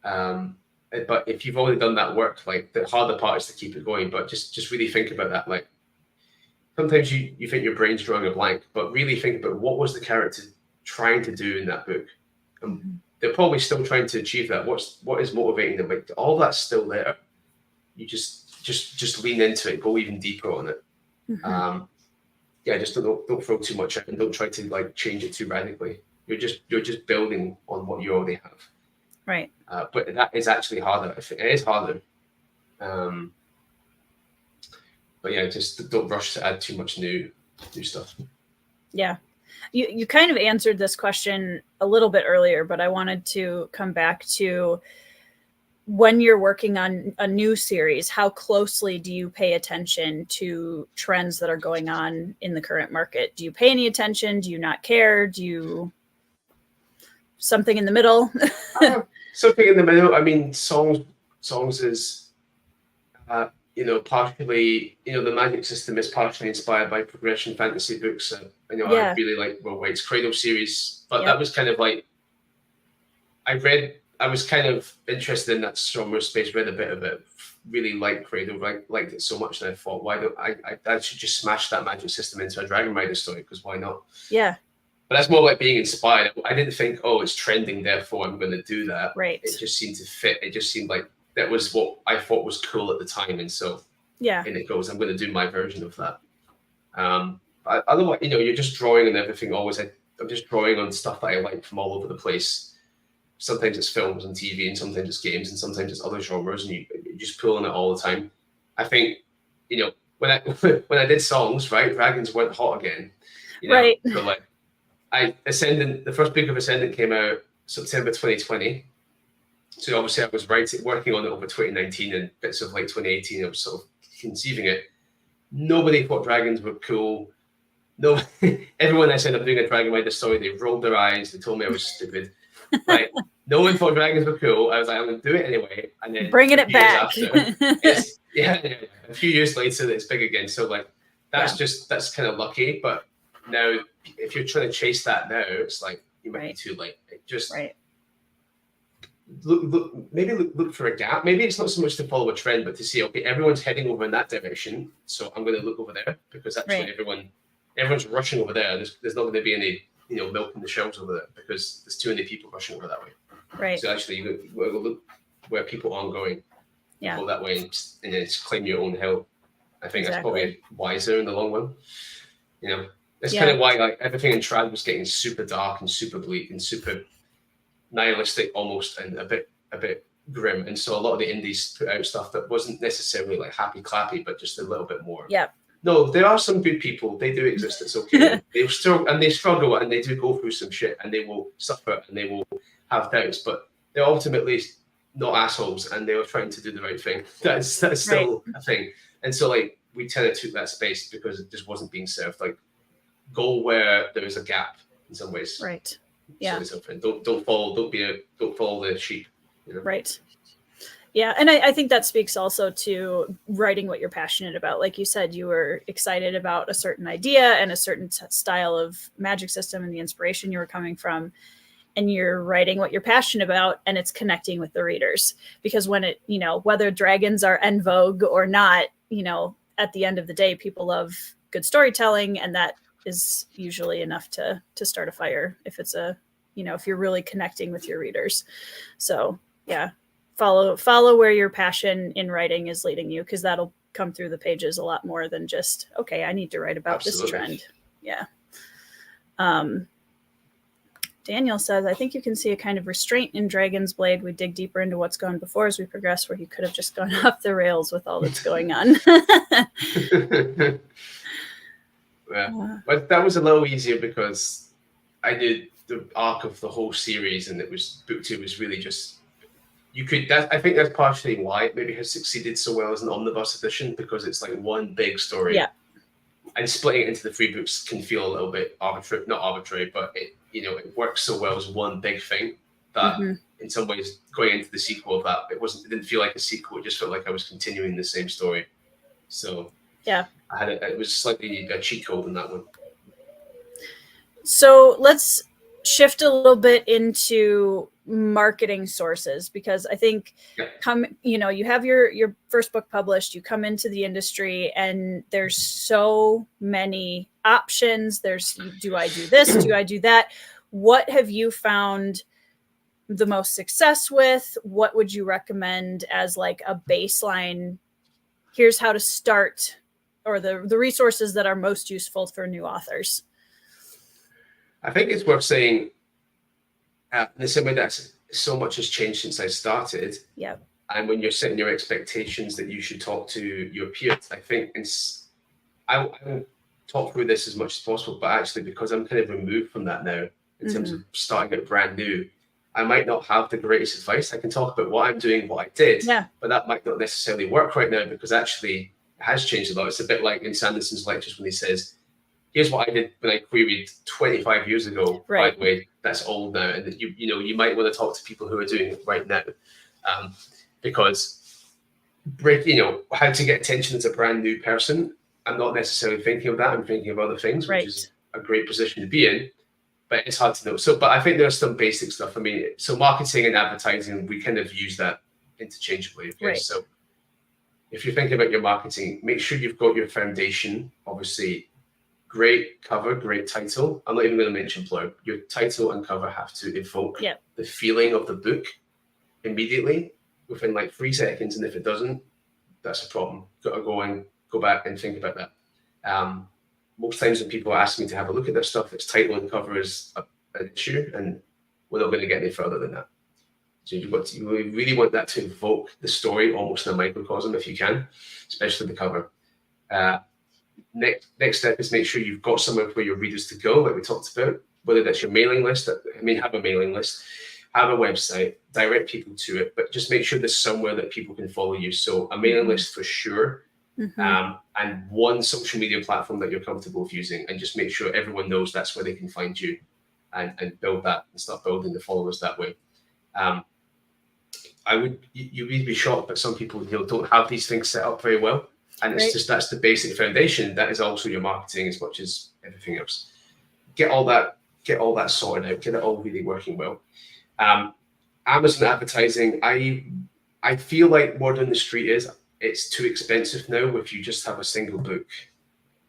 B: But if you've already done that work, like the harder part is to keep it going. But just really think about that. Like sometimes you think your brain's drawing a blank, but really think about what was the character trying to do in that book. They're probably still trying to achieve that. What is motivating them? Like all that's still there. You just lean into it, go even deeper on it. Just don't throw too much out and don't try to like change it too radically. You're just building on what you already have.
A: Right.
B: But that is actually harder. It is harder. But yeah, just don't rush to add too much new stuff.
A: Yeah. You kind of answered this question a little bit earlier, but I wanted to come back to when you're working on a new series, how closely do you pay attention to trends that are going on in the current market? Do you pay any attention? Do you not care? something in the middle?
B: Something in the middle. I mean, songs is, partially, the magic system is partially inspired by progression fantasy books. I really like Will White's Cradle series, but that was kind of like, I was kind of interested in that genre space, read a bit of it, really liked Cradle, liked it so much that I thought, why don't I should just smash that magic system into a Dragon Rider story, because why not?
A: Yeah.
B: But that's more like being inspired. I didn't think, oh, it's trending, therefore I'm going to do that.
A: Right.
B: It just seemed to fit. It just seemed like that was what I thought was cool at the time. And so in it goes, I'm going to do my version of that. Otherwise, you're just drawing and everything always. I'm just drawing on stuff that I like from all over the place. Sometimes it's films and TV, and sometimes it's games, and sometimes it's other genres, and you just pull on it all the time. I think, when I did songs, right, Dragons weren't hot again.
A: Right.
B: So like, the first book of Ascendant came out September 2020. So obviously I was working on it over 2019 and bits of like 2018. I was sort of conceiving it. Nobody thought dragons were cool. No, everyone I said I'm doing a Dragon Rider story, they rolled their eyes. They told me I was stupid. Like, no one thought dragons were cool. I was like, I'm going to do it anyway. And then
A: bringing it back.
B: A few years later, it's big again. So like, that's kind of lucky. But now, if you're trying to chase that now, it's like you might be too late. Look for a gap. Maybe it's not so much to follow a trend, but to see, okay, everyone's heading over in that direction, so I'm going to look over there, because actually everyone's rushing over there. There's not going to be any milk in the shelves over there, because there's too many people rushing over that way. Right. So actually, you look where people aren't going. Yeah. Go that way and then just claim your own hill. I think that's probably wiser in the long run. That's kind of why like everything in trad was getting super dark and super bleak and super nihilistic almost, and a bit grim. And so a lot of the indies put out stuff that wasn't necessarily like happy clappy, but just a little bit more. Yeah. No, there are some good people. They do exist. It's okay. They struggle and they do go through some shit, and they will suffer and they will have doubts, but they're ultimately not assholes, and they were trying to do the right thing. That's still a thing. And so like we kind of took that space because it just wasn't being served. Like, go where there is a gap in some ways. Right. Yeah. Don't follow the sheep. Right.
A: Yeah, and I think that speaks also to writing what you're passionate about. Like you said, you were excited about a certain idea and a certain style of magic system and the inspiration you were coming from, and you're writing what you're passionate about, and it's connecting with the readers. Because when it, whether dragons are en vogue or not, at the end of the day, people love good storytelling, and that is usually enough to start a fire if it's if you're really connecting with your readers. So yeah. Follow where your passion in writing is leading you, because that'll come through the pages a lot more than just, okay, I need to write about this trend. Yeah. Daniel says, I think you can see a kind of restraint in Dragon's Blade. We dig deeper into what's gone before as we progress, where he could have just gone off the rails with all that's going on.
B: But that was a little easier because I did the arc of the whole series, and book 2 was really just, I think that's partially why it maybe has succeeded so well as an omnibus edition, because it's like one big story. Yeah. And splitting it into the 3 books can feel a little bit arbitrary, not arbitrary, but it works so well as one big thing that in some ways going into the sequel of that, it didn't feel like a sequel. It just felt like I was continuing the same story. So yeah, it was slightly a cheat code in that one.
A: So let's shift a little bit into marketing sources, because I think you have your first book published, you come into the industry, and there's so many options. There's, do I do this? Do I do that? What have you found the most success with? What would you recommend as like a baseline? Here's how to start, or the resources that are most useful for new authors.
B: I think it's worth saying, in the same way that so much has changed since I started. Yeah. And when you're setting your expectations that you should talk to your peers, I think I will talk through this as much as possible, but actually because I'm kind of removed from that now in terms of starting out brand new, I might not have the greatest advice. I can talk about what I'm doing, what I did, but that might not necessarily work right now, because actually it has changed a lot. It's a bit like in Sanderson's lectures when he says, here's what I did when I queried 25 years ago.
A: Right.
B: By the way, that's old now, and you might want to talk to people who are doing it right now, because how to get attention as a brand new person. I'm not necessarily thinking of that. I'm thinking of other things, which is a great position to be in. But it's hard to know. So, but I think there's some basic stuff. I mean, so marketing and advertising, we kind of use that interchangeably. Okay?
A: Right.
B: So if you're thinking about your marketing, make sure you've got your foundation. Obviously, great cover, great title. I'm not even going to mention blurb. Your title and cover have to evoke the feeling of the book immediately within like 3 seconds. And if it doesn't, that's a problem. Got to go back and think about that. Most times when people ask me to have a look at their stuff, it's title and cover is an issue, and we're not going to get any further than that. So you really want that to evoke the story almost in a microcosm if you can, especially the cover. Next step is make sure you've got somewhere for your readers to go, like we talked about, whether that's your mailing list. Have a mailing list, have a website, direct people to it, but just make sure there's somewhere that people can follow you. So a mailing list for sure. And one social media platform that you're comfortable with using, and just make sure everyone knows that's where they can find you, and build that and start building the followers that way. You'd be shocked, but some people don't have these things set up very well, and it's just that's the basic foundation. That is also your marketing as much as everything else. Get all that sorted out. Get it all really working well. Amazon advertising, I feel like word on the street is it's too expensive now if you just have a single book.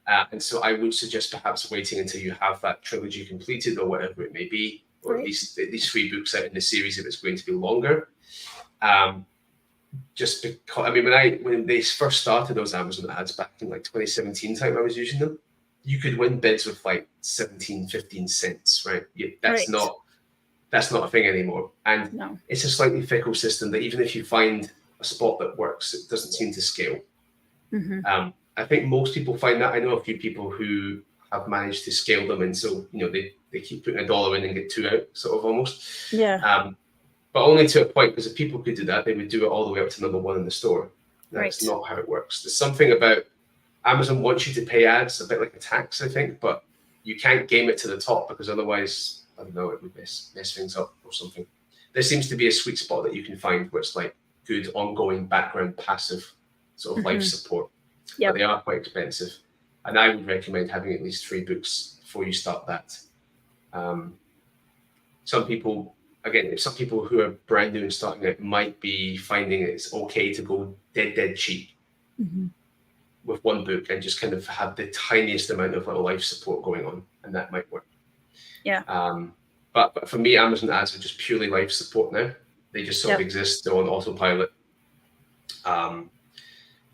B: And so I would suggest perhaps waiting until you have that trilogy completed or whatever it may be, or at least 3 books out in the series if it's going to be longer. Just because, when they first started those Amazon ads back in like 2017 time, I was using them, you could win bids with like 17, 15 cents, right? That's not a thing anymore. And it's a slightly fickle system that even if you find a spot that works, it doesn't seem to scale. I think most people find that. I know a few people who have managed to scale them, and so they keep putting $1 in and get 2 out, sort of almost. But only to a point, because if people could do that, they would do it all the way up to number 1 in the store. That's not how it works. There's something about Amazon wants you to pay ads, a bit like a tax, I think, but you can't game it to the top, because otherwise, I don't know, it would mess things up or something. There seems to be a sweet spot that you can find where it's like good ongoing background passive sort of life support. But they are quite expensive, and I would recommend having at least 3 books before you start that. Some people who are brand new and starting out might be finding it's okay to go dead cheap with 1 book and just kind of have the tiniest amount of little life support going on, and that might work. But for me, Amazon ads are just purely life support now. They just sort of exist. They're on autopilot. And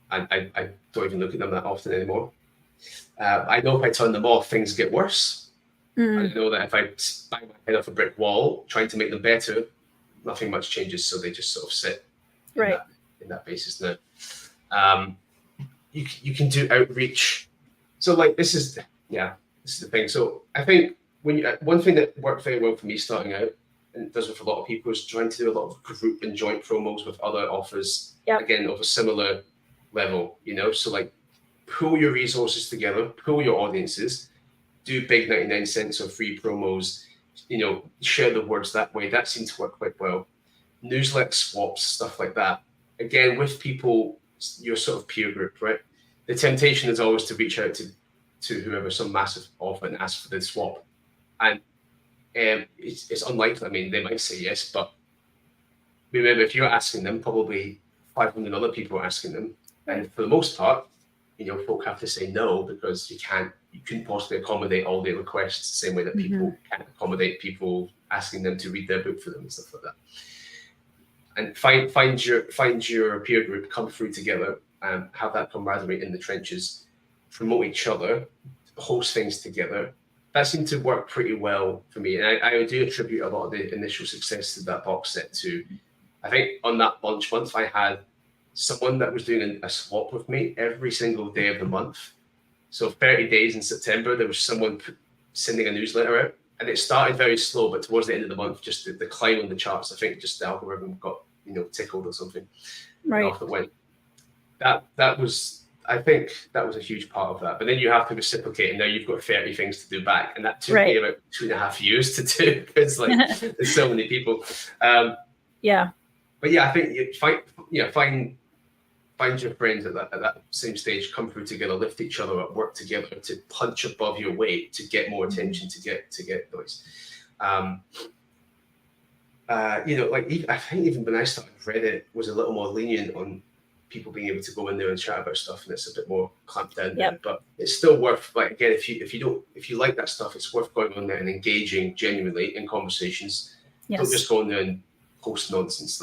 B: I don't even look at them that often anymore. I know if I turn them off, things get worse. I know that if I bang my head off a brick wall trying to make them better, nothing much changes. So they just sort of sit in that basis now. You can do outreach. So like this is the thing. So I think one thing that worked very well for me starting out, and it does with a lot of people, is trying to do a lot of group and joint promos with other offers, again, of a similar level, so like pool your resources together, pool your audiences, do big 99 cents or free promos, share the words that way. That seemed to work quite well. Newsletter swaps, stuff like that. Again, with people, your sort of peer group, right? The temptation is always to reach out to whoever, some massive offer, and ask for the swap. And it's unlikely. They might say yes, but remember, if you're asking them, probably 500 other people are asking them. And for the most part, folk have to say no, because you couldn't possibly accommodate all their requests the same way that people can't accommodate people asking them to read their book for them and stuff like that. And find your peer group, come through together, and have that camaraderie in the trenches, promote each other, host things together. That seemed to work pretty well for me. And I do attribute a lot of the initial success to that box set to, I think on that launch month, I had someone that was doing a swap with me every single day of the month. So 30 days in September, there was someone sending a newsletter out, and it started very slow, but towards the end of the month, just the climb on the charts, I think just the algorithm got, tickled or something.
A: Right.
B: And off it went. That was I think that was a huge part of that. But then you have to reciprocate, and now you've got 30 things to do back, and that took me about 2.5 years to do. It's like there's so many people.
A: Yeah.
B: But yeah, I think you find your friends at that same stage, come through together, lift each other up, work together to punch above your weight, to get more attention, to get noise. I think even when I started Reddit was a little more lenient on people being able to go in there and chat about stuff, and it's a bit more clamped down there. But it's still worth, like, again, if you like that stuff, it's worth going on there and engaging genuinely in conversations. Don't just go in there and post nonsense,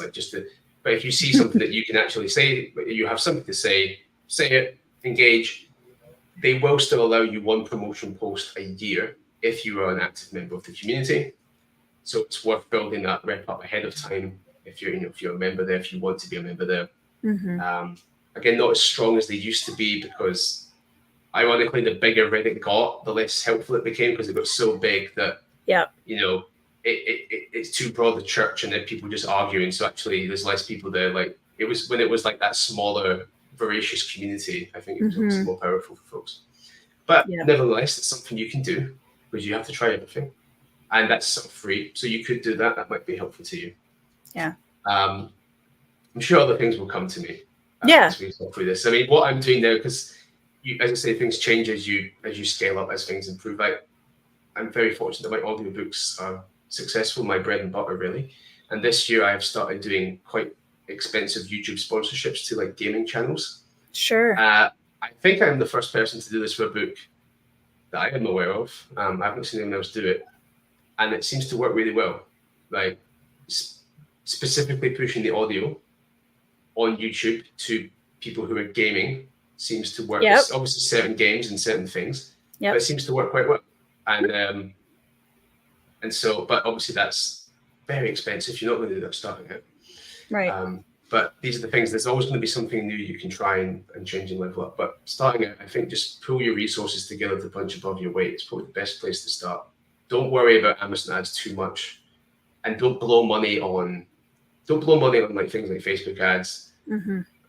B: but if you see something that you can actually say, you have something to say it, engage. They will still allow you one promotion post a year if you are an active member of the community. So it's worth building that rep up ahead of time if you're a member there, if you want to be a member there. Again, not as strong as they used to be, because ironically, the bigger Reddit got, the less helpful it became, because it got so big that it's too broad the church, and then people just arguing. So actually, there's less people there. Like it was when it was like that smaller, voracious community. I think it was obviously more powerful for folks. But nevertheless, it's something you can do, because you have to try everything, and that's sort of free. So you could do that. That might be helpful to you.
A: Yeah.
B: I'm sure other things will come to me. As we talk through this. I mean, what I'm doing now, because as I say, things change as you scale up, as things improve. I'm very fortunate that my audiobooks are successful, my bread and butter, really. And this year I have started doing quite expensive YouTube sponsorships to like gaming channels.
A: Sure.
B: I think I'm the first person to do this for a book that I am aware of. I haven't seen anyone else do it, and it seems to work really well. Like specifically pushing the audio on YouTube to people who are gaming seems to work. It's obviously certain games and certain things, but it seems to work quite well. And so, but obviously that's very expensive. You're not going to do that starting out.
A: Right.
B: But these are the things. There's always going to be something new you can try and change and level up. But starting out, I think just pull your resources together to punch above your weight. It's probably the best place to start. Don't worry about Amazon ads too much, and don't blow money on like things like Facebook ads,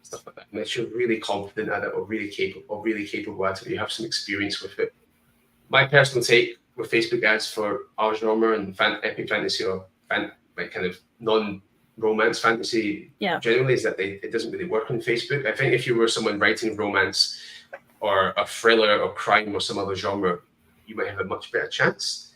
B: stuff like that, unless you're really confident at it or really capable at it. You have some experience with it. My personal take with Facebook ads for our genre and epic fantasy or kind of non-romance fantasy generally is that it doesn't really work on Facebook. I think if you were someone writing romance or a thriller or crime or some other genre, you might have a much better chance.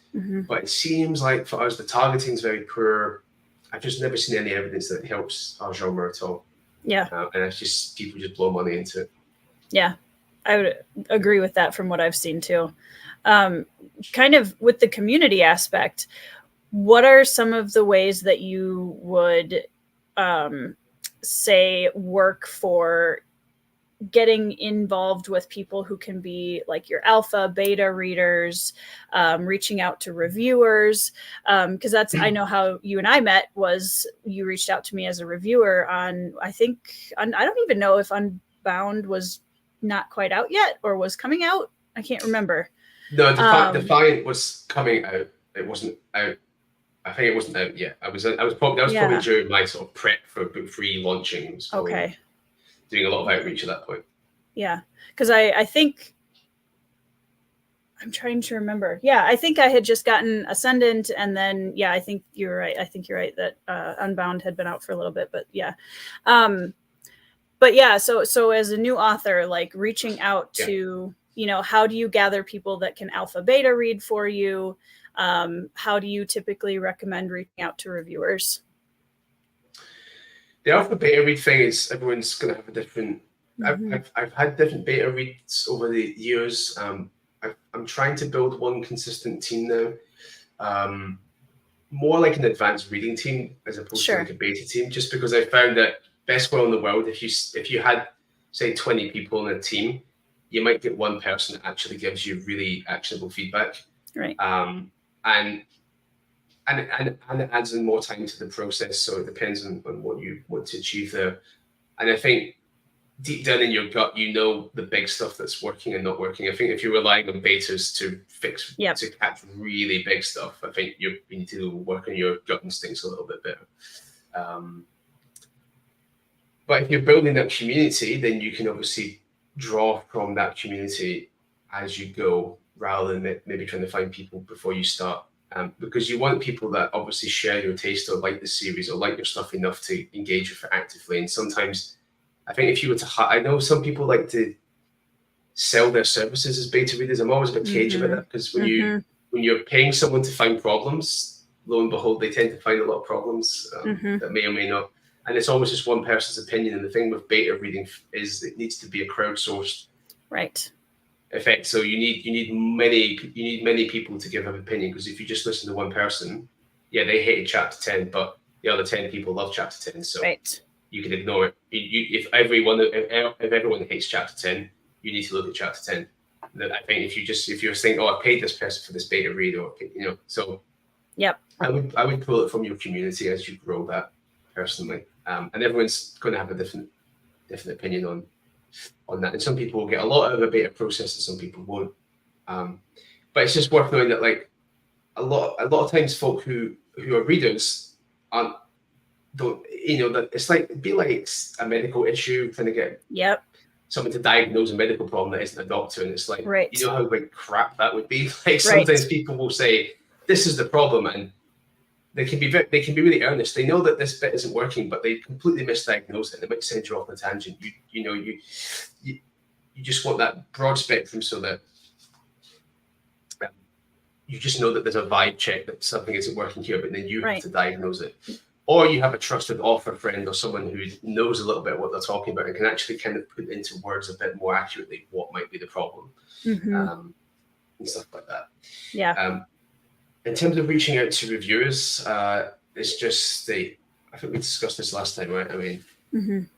B: But it seems like for us, the targeting is very poor. I've just never seen any evidence that it helps our genre at all.
A: Yeah.
B: And it's just people just blow money into it.
A: Yeah, I would agree with that from what I've seen too. Kind of with the community aspect, what are some of the ways that you would say work for getting involved with people who can be like your alpha, beta readers, reaching out to reviewers? Because that's, I know how you and I met was you reached out to me as a reviewer on, I don't even know if Unbound was not quite out yet or was coming out. I can't remember.
B: No, Defiant was coming out. It wasn't out. I think it wasn't out yet. That was probably during my sort of prep for book 3 launching. Okay. Doing a lot of outreach at that point.
A: Yeah, because I think I'm trying to remember. Yeah, I think I had just gotten Ascendant, and then I think you're right. I think you're right that Unbound had been out for a little bit, but yeah. But yeah, so as a new author, like reaching out to, how do you gather people that can alpha beta read for you? How do you typically recommend reaching out to reviewers?
B: The alpha beta read thing is everyone's going to have a different. I've had different beta reads over the years. I'm trying to build one consistent team now, more like an advanced reading team as opposed to like a beta team. Just because I found that best world in the world, if you had say 20 people in a team, you might get one person that actually gives you really actionable feedback.
A: Right.
B: And it adds in more time to the process, so it depends on what you want to achieve there. And I think deep down in your gut, the big stuff that's working and not working. I think if you're relying on betas to catch really big stuff, I think you need to work on your gut instincts a little bit better. But if you're building that community, then you can obviously draw from that community as you go, rather than maybe trying to find people before you start. Because you want people that obviously share your taste or like the series or like your stuff enough to engage with it actively. And sometimes I think if you were to, I know some people like to sell their services as beta readers. I'm always a bit cagey about that, because when you're paying someone to find problems, lo and behold, they tend to find a lot of problems that may or may not. And it's always just one person's opinion. And the thing with beta reading is it needs to be a crowdsourced effect. So you need many people to give an opinion, because if you just listen to one person, yeah, they hated chapter 10, but the other 10 people love chapter 10. So you can ignore it. If everyone hates chapter 10, you need to look at chapter 10. I think if you're saying, oh, I paid this person for this beta read, or so I would pull it from your community as you grow that personally. And everyone's going to have a different opinion on that. And some people will get a lot out of a beta process, and some people won't. But it's just worth knowing that, like, a lot of times folk who are readers don't, that it's like, it'd be like a medical issue trying to get someone to diagnose a medical problem that isn't a doctor. And it's like, you know how like crap that would be. Like sometimes people will say, this is the problem, and they can be really earnest. They know that this bit isn't working, but they completely misdiagnose it, and it might send you off on a tangent. You just want that broad spectrum, so that you just know that there's a vibe check that something isn't working here, but then you have to diagnose it. Or you have a trusted author friend or someone who knows a little bit what they're talking about and can actually kind of put into words a bit more accurately what might be the problem, and stuff like that. In terms of reaching out to reviewers, it's just I think we discussed this last time, right? I mean,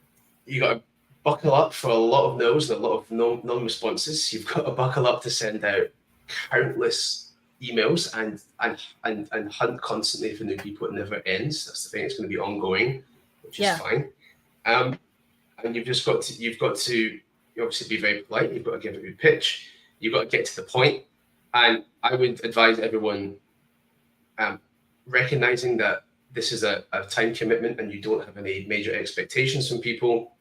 B: you got to buckle up for a lot of no's and a lot of non-responses. You've got to buckle up to send out countless emails and hunt constantly for new people. It never ends. That's the thing. It's going to be ongoing, which is fine. And you've got to obviously be very polite. You've got to give a good pitch. You've got to get to the point. And I would advise everyone recognizing that this is a time commitment, and you don't have any major expectations from people.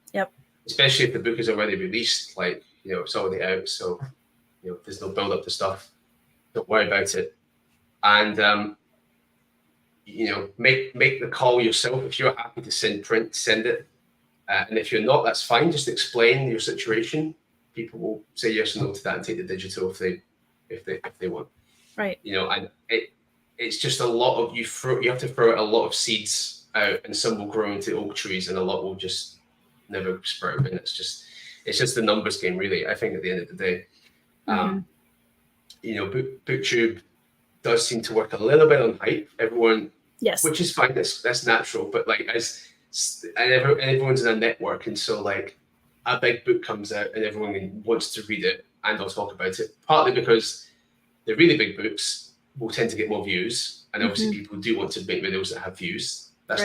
B: Especially if the book is already released, like, it's already out. So, there's no build up to stuff. Don't worry about it. And, make the call yourself. If you're happy to send print, send it. And if you're not, that's fine. Just explain your situation. People will say yes or no to that and take the digital if they want. Right. And it's just a lot of, you have to throw out a lot of seeds out, and some will grow into oak trees and a lot will just never sprout. And it's just the numbers game, really, I think, at the end of the day. BookTube does seem to work a little bit on hype. Everyone, which is fine. That's natural. But like, everyone's in a network, and so like a big book comes out and everyone wants to read it and I'll talk about it. Partly because the really big books will tend to get more views, and obviously people do want to make videos that have views. That's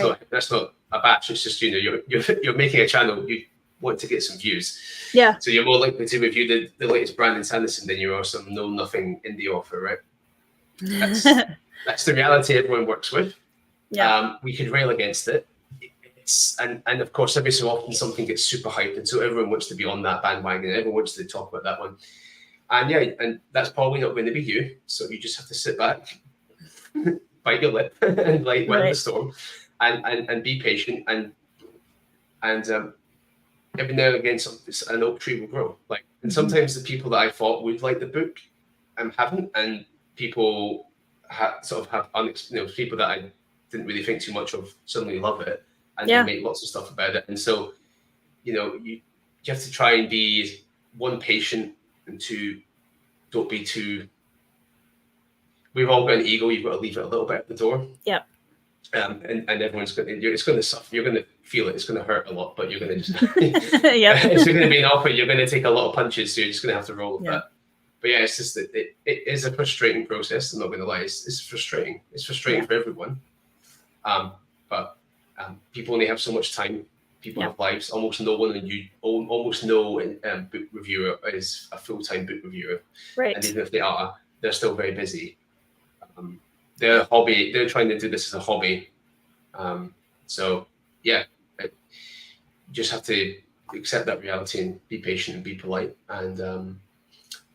B: not a batch. It's just you're making a channel. You want to get some views. Yeah. So you're more likely to review the latest Brandon Sanderson than you are some nothing indie author, right? That's the reality everyone works with. Yeah. We could rail against it. And of course, every so often something gets super hyped, and so everyone wants to be on that bandwagon. Everyone wants to talk about that one. And that's probably not going to be you. So you just have to sit back, bite your lip, and like weather the storm, and be patient. And every now and again, an oak tree will grow. Like, and sometimes the people that I thought would like the book, haven't, and people have people that I didn't really think too much of suddenly love it, and they make lots of stuff about it. And so, you have to try and be, one, patient, and two, don't be too. We've all got an ego. You've got to leave it a little bit at the door. Yeah. And everyone's going to. It's going to suffer. You're going to feel it. It's going to hurt a lot, but you're going to just. It's going to be an offer. You're going to take a lot of punches, so you're just going to have to roll with that. But yeah, it's just that it is a frustrating process. I'm not going to lie. It's frustrating. It's frustrating for everyone. But people only have so much time. People have lives. Almost no one, almost no book reviewer is a full-time book reviewer. Right. And even if they are, they're still very busy. They're a hobby. They're trying to do this as a hobby. So yeah, you just have to accept that reality and be patient and be polite and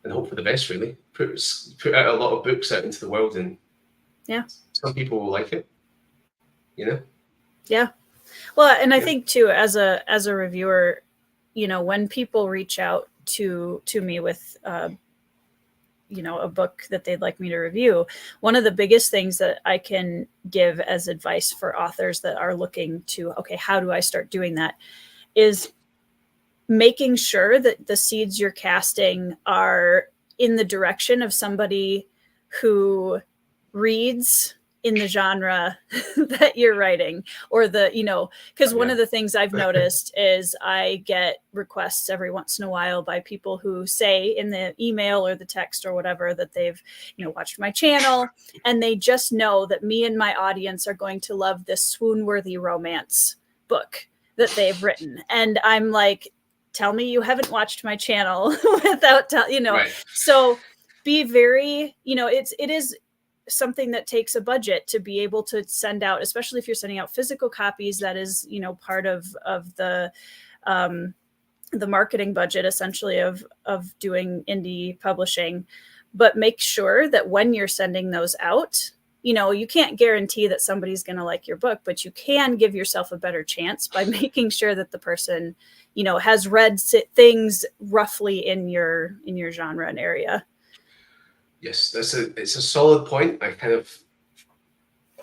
B: hope for the best. Really, put out a lot of books out into the world, and some people will like it.
A: Yeah. Well, and I think too, as a reviewer, when people reach out to me with a book that they'd like me to review, one of the biggest things that I can give as advice for authors that are looking to, okay, how do I start doing that, is making sure that the seeds you're casting are in the direction of somebody who reads in the genre that you're writing, or because one of the things I've noticed is I get requests every once in a while by people who say in the email or the text or whatever that they've, watched my channel, and they just know that me and my audience are going to love this swoon-worthy romance book that they've written. And I'm like, tell me you haven't watched my channel without,
B: Right.
A: So be very, it is something that takes a budget to be able to send out, especially if you're sending out physical copies. That is, part of the marketing budget, essentially, of doing indie publishing. But make sure that when you're sending those out, you can't guarantee that somebody's going to like your book, but you can give yourself a better chance by making sure that the person, has read things roughly in your genre and area.
B: Yes, it's a solid point. I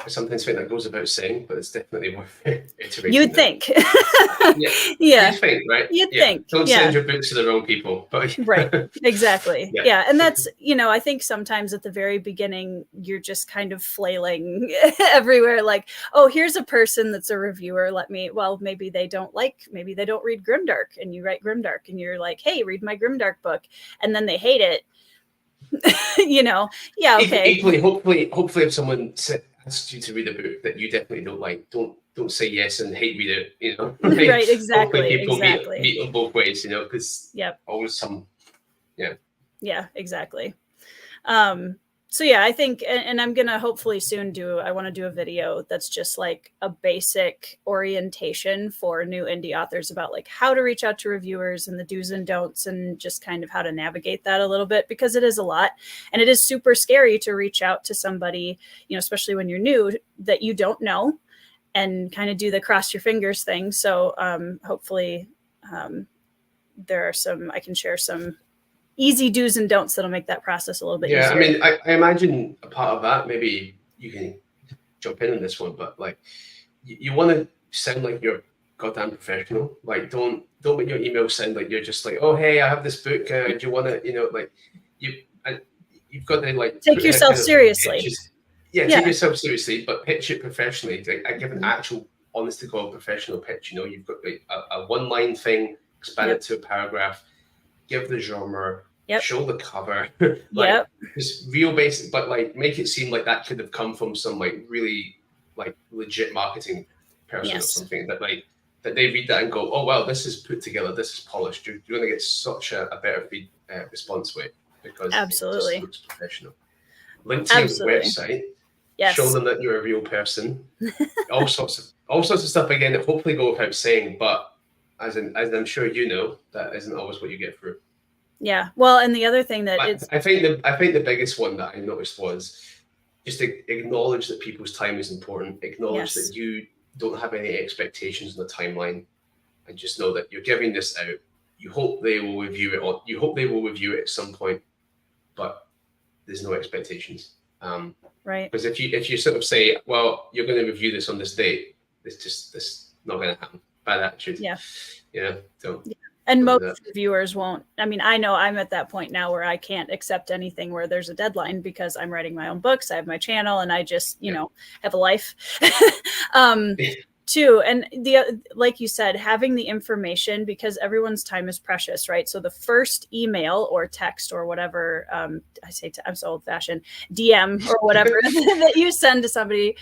B: sometimes think that goes without saying, but it's definitely worth iterating.
A: You'd think.
B: Yeah. You think, right?
A: You'd think.
B: Don't send your books to the wrong people. But
A: right. Exactly. Yeah. And that's, I think sometimes at the very beginning, you're just kind of flailing everywhere. Like, oh, here's a person that's a reviewer. Maybe they don't read Grimdark, and you write Grimdark and you're like, hey, read my Grimdark book. And then they hate it. Okay.
B: Equally, hopefully if someone asks you to read a book that you definitely don't like, don't say yes and hate read it,
A: Right, exactly.
B: Hopefully people meet on both ways, because always some.
A: Yeah, exactly. So I think, and I'm going to hopefully soon I want to do a video that's just like a basic orientation for new indie authors about like how to reach out to reviewers and the do's and don'ts, and just kind of how to navigate that a little bit, because it is a lot, and it is super scary to reach out to somebody, especially when you're new, that you don't know, and kind of do the cross your fingers thing. So hopefully I can share some easy do's and don'ts that'll make that process a little bit easier.
B: I mean, I imagine a part of that, maybe you can jump in on this one, but like you want to sound like you're goddamn professional. Like don't make your email sound like you're just like, oh, hey, I have this book. Do you want to, you've got to like
A: take yourself seriously.
B: Take yourself seriously, but pitch it professionally. Like, I give an actual, honest to God, professional pitch. You've got like a one-line thing, expand it to a paragraph. Give the genre, show the cover, just real basic, but like make it seem like that could have come from some like really like legit marketing person or something, that they read that and go, oh wow, this is put together, this is polished. You're going to get such a better response with, because it just looks professional. Link to your website, show them that you're a real person, all sorts of stuff, again, that hopefully go without saying, but as I'm sure that isn't always what you get through.
A: Yeah. Well, and the other thing that
B: I think the biggest one that I noticed was just to acknowledge that people's time is important. Acknowledge that you don't have any expectations on the timeline, and just know that you're giving this out. You hope they will review it, you hope they will review it at some point, but there's no expectations.
A: Right.
B: Because if you sort of say, well, you're going to review this on this date, this not going to happen. Bad attitude.
A: And most reviewers won't. I mean, I know I'm at that point now where I can't accept anything where there's a deadline, because I'm writing my own books, I have my channel, and I just have a life too. And like you said, having the information, because everyone's time is precious, right? So the first email or text or whatever, I'm so old fashioned, DM or whatever that you send to somebody,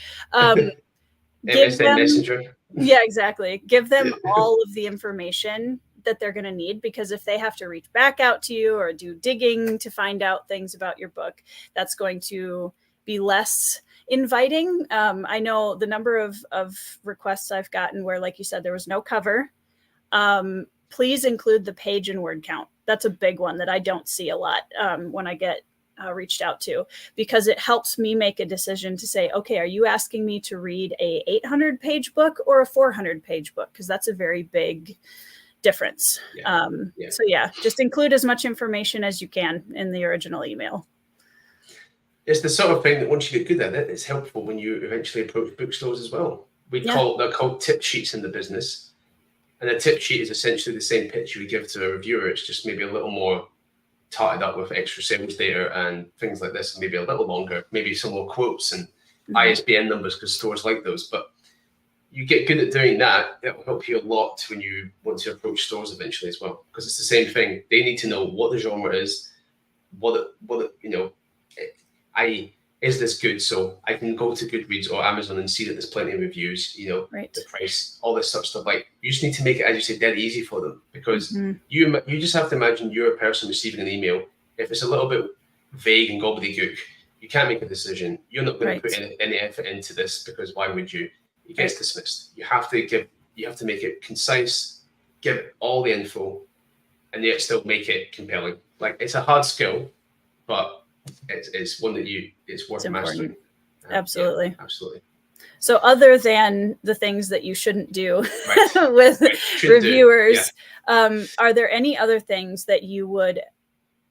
A: give them
B: Messenger.
A: Yeah, exactly. Give them all of the information that they're going to need, because if they have to reach back out to you or do digging to find out things about your book, that's going to be less inviting. I know the number of requests I've gotten where, like you said, there was no cover. please include the page and word count. That's a big one that I don't see a lot when I get reached out to, because it helps me make a decision to say, okay, are you asking me to read a 800-page book or a 400-page book? Because that's a very big difference. So yeah, just include as much information as you can in the original email.
B: It's the sort of thing that once you get good at it, it's helpful when you eventually approach bookstores as well. They're called tip sheets in the business. And a tip sheet is essentially the same pitch you would give to a reviewer. It's just maybe a little more tarted up with extra sales data and things like this, and maybe a little longer, maybe some more quotes and ISBN numbers, because stores like those. But you get good at doing that, it will help you a lot when you want to approach stores eventually as well, because it's the same thing. They need to know what the genre is, is this good? So I can go to Goodreads or Amazon and see that there's plenty of reviews, the price, all this sort of stuff. Like, you just need to make it, as you say, dead easy for them, because you just have to imagine you're a person receiving an email. If it's a little bit vague and gobbledygook, you can't make a decision. You're not going to put any effort into this, because why would you? It gets dismissed. You have to make it concise, give all the info, and yet still make it compelling. Like, it's a hard skill, but it's one that it's worth mastering.
A: Absolutely.
B: Yeah, absolutely.
A: So other than the things that you shouldn't do with reviewers, are there any other things that you would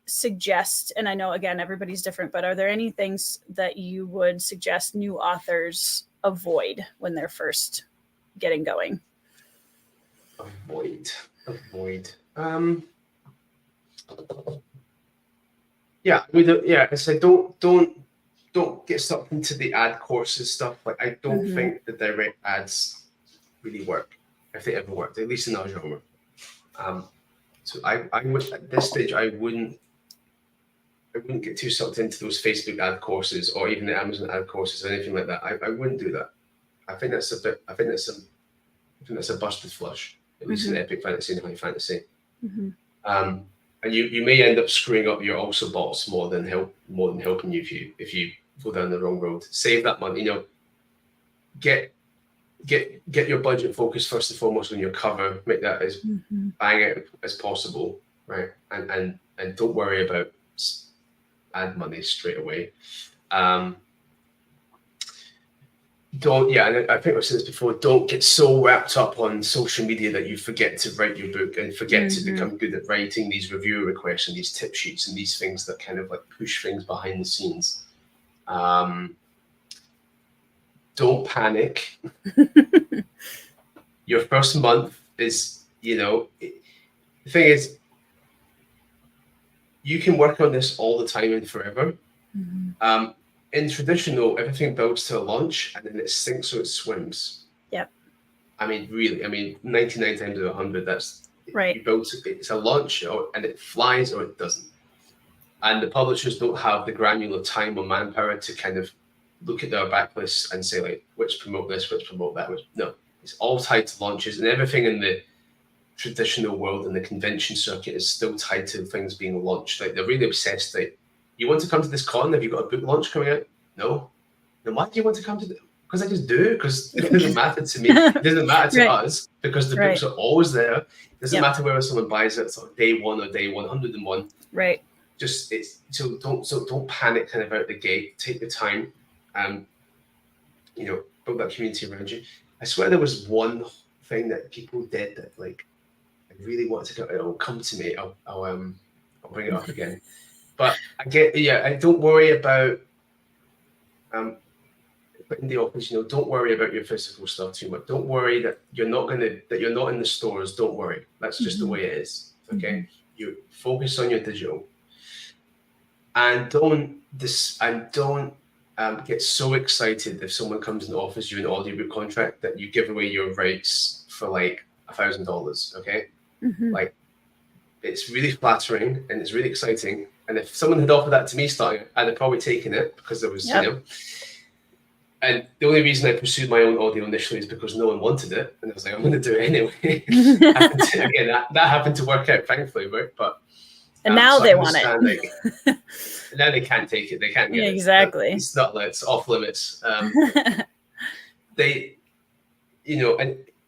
A: suggest? And I know, again, everybody's different, but are there any things that you would suggest new authors avoid when they're first getting going?
B: Avoid. I said don't get stuck into the ad courses stuff. Like, I don't think the direct ads really work, if they ever worked, at least in our genre. So I would, at this stage, I wouldn't get too sucked into those Facebook ad courses or even the Amazon ad courses or anything like that. I wouldn't do that. I think that's a busted flush, at least in epic fantasy and high fantasy. And you may end up screwing up your also bots more than helping you if you go down the wrong road. Save that money. Get your budget focused first and foremost on your cover. Make that as bang out as possible, right? And don't worry about ad money straight away. And I think I've said this before, don't get so wrapped up on social media that you forget to write your book and forget to become good at writing these review requests and these tip sheets and these things that kind of like push things behind the scenes. Don't panic. Your first month is, the thing is, you can work on this all the time and forever. In traditional, everything builds to a launch and then it sinks or it swims. Yep. I mean, really, 99 times out of 100, that's right. You build it's a launch and it flies or it doesn't. And the publishers don't have the granular time or manpower to kind of look at their backlists and say, like, which promote this, which promote that. No, it's all tied to launches, and everything in the traditional world and the convention circuit is still tied to things being launched. Like, they're really obsessed. Like, you want to come to this con? Have you got a book launch coming out? No. Then why do you want to come to because I just do, because it doesn't matter to me. It doesn't matter to us, because the books are always there. It doesn't matter whether someone buys it on day one or day 101.
A: Right.
B: So don't panic kind of out the gate. Take your time and build that community around you. I swear there was one thing that people did that, like, I really wanted to go. It'll come to me. I'll bring it up again. But I don't worry about in the office, don't worry about your physical stuff too much. Don't worry that you're not in the stores. Don't worry. That's just the way it is. Okay. You focus on your digital, and don't get so excited if someone comes and offers you an audiobook contract that you give away your rights for like $1,000. Okay. Like, it's really flattering and it's really exciting. And if someone had offered that to me starting, I'd have probably taken it, because there was, and the only reason I pursued my own audio initially is because no one wanted it. And I was like, I'm going to do it anyway. That happened to work out, thankfully, right? But
A: and now they want it.
B: Like, now they can't take it. They can't get
A: exactly.
B: it. It's not, it's off limits. And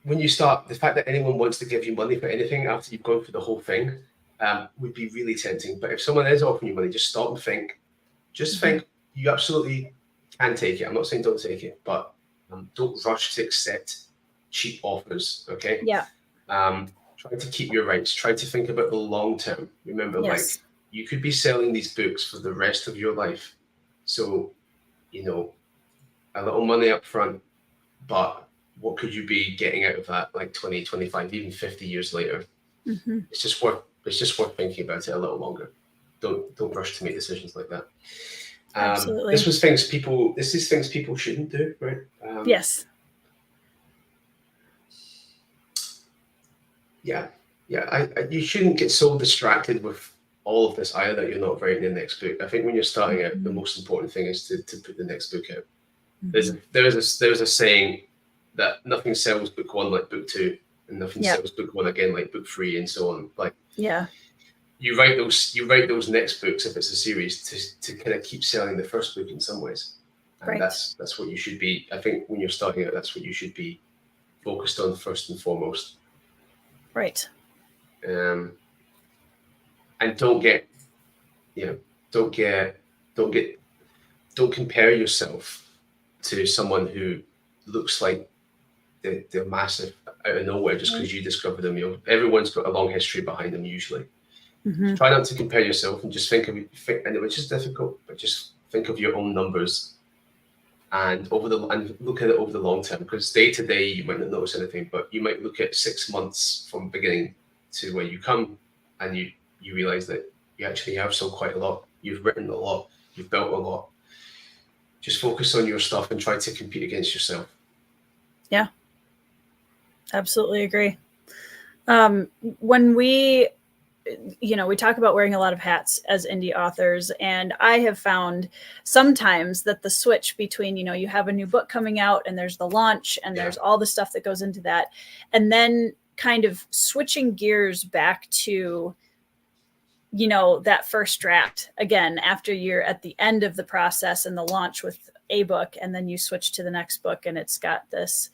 B: when you start, the fact that anyone wants to give you money for anything after you've gone through the whole thing would be really tempting. But if someone is offering you money, just stop and think. Just think. You absolutely can take it. I'm not saying don't take it, but don't rush to accept cheap offers. Okay.
A: Yeah.
B: Try to keep your rights. Try to think about the long term. Remember, like, you could be selling these books for the rest of your life. So, you know, a little money up front, but what could you be getting out of that, like 20, 25, even 50 years later? It's just worth thinking about it a little longer. Don't rush to make decisions like that.
A: Absolutely.
B: This is things people shouldn't do, right?
A: Yes.
B: Yeah. You shouldn't get so distracted with all of this either that you're not writing the next book. I think when you're starting out, the most important thing is to put the next book out. There's a saying that nothing sells book one like book two, and nothing sells book one again like book three, and so on. Like, you write those next books, if it's a series, to kind of keep selling the first book in some ways. And that's what you should be. I think when you're starting out, that's what you should be focused on first and foremost.
A: Right.
B: And don't compare yourself to someone who looks like they're massive out of nowhere just because you discovered them. Everyone's got a long history behind them usually. Try not to compare yourself and just think, which is difficult, but just think of your own numbers and look at it over the long term, because day to day you might not notice anything, but you might look at 6 months from beginning to where you come, and you realize that you actually have sold quite a lot. You've written a lot. You've built a lot. Just focus on your stuff and try to compete against yourself.
A: Yeah, absolutely agree. When we talk about wearing a lot of hats as indie authors, and I have found sometimes that the switch between, you have a new book coming out and there's the launch and there's all the stuff that goes into that, and then kind of switching gears back to, that first draft again, after you're at the end of the process and the launch with a book, and then you switch to the next book and it's got this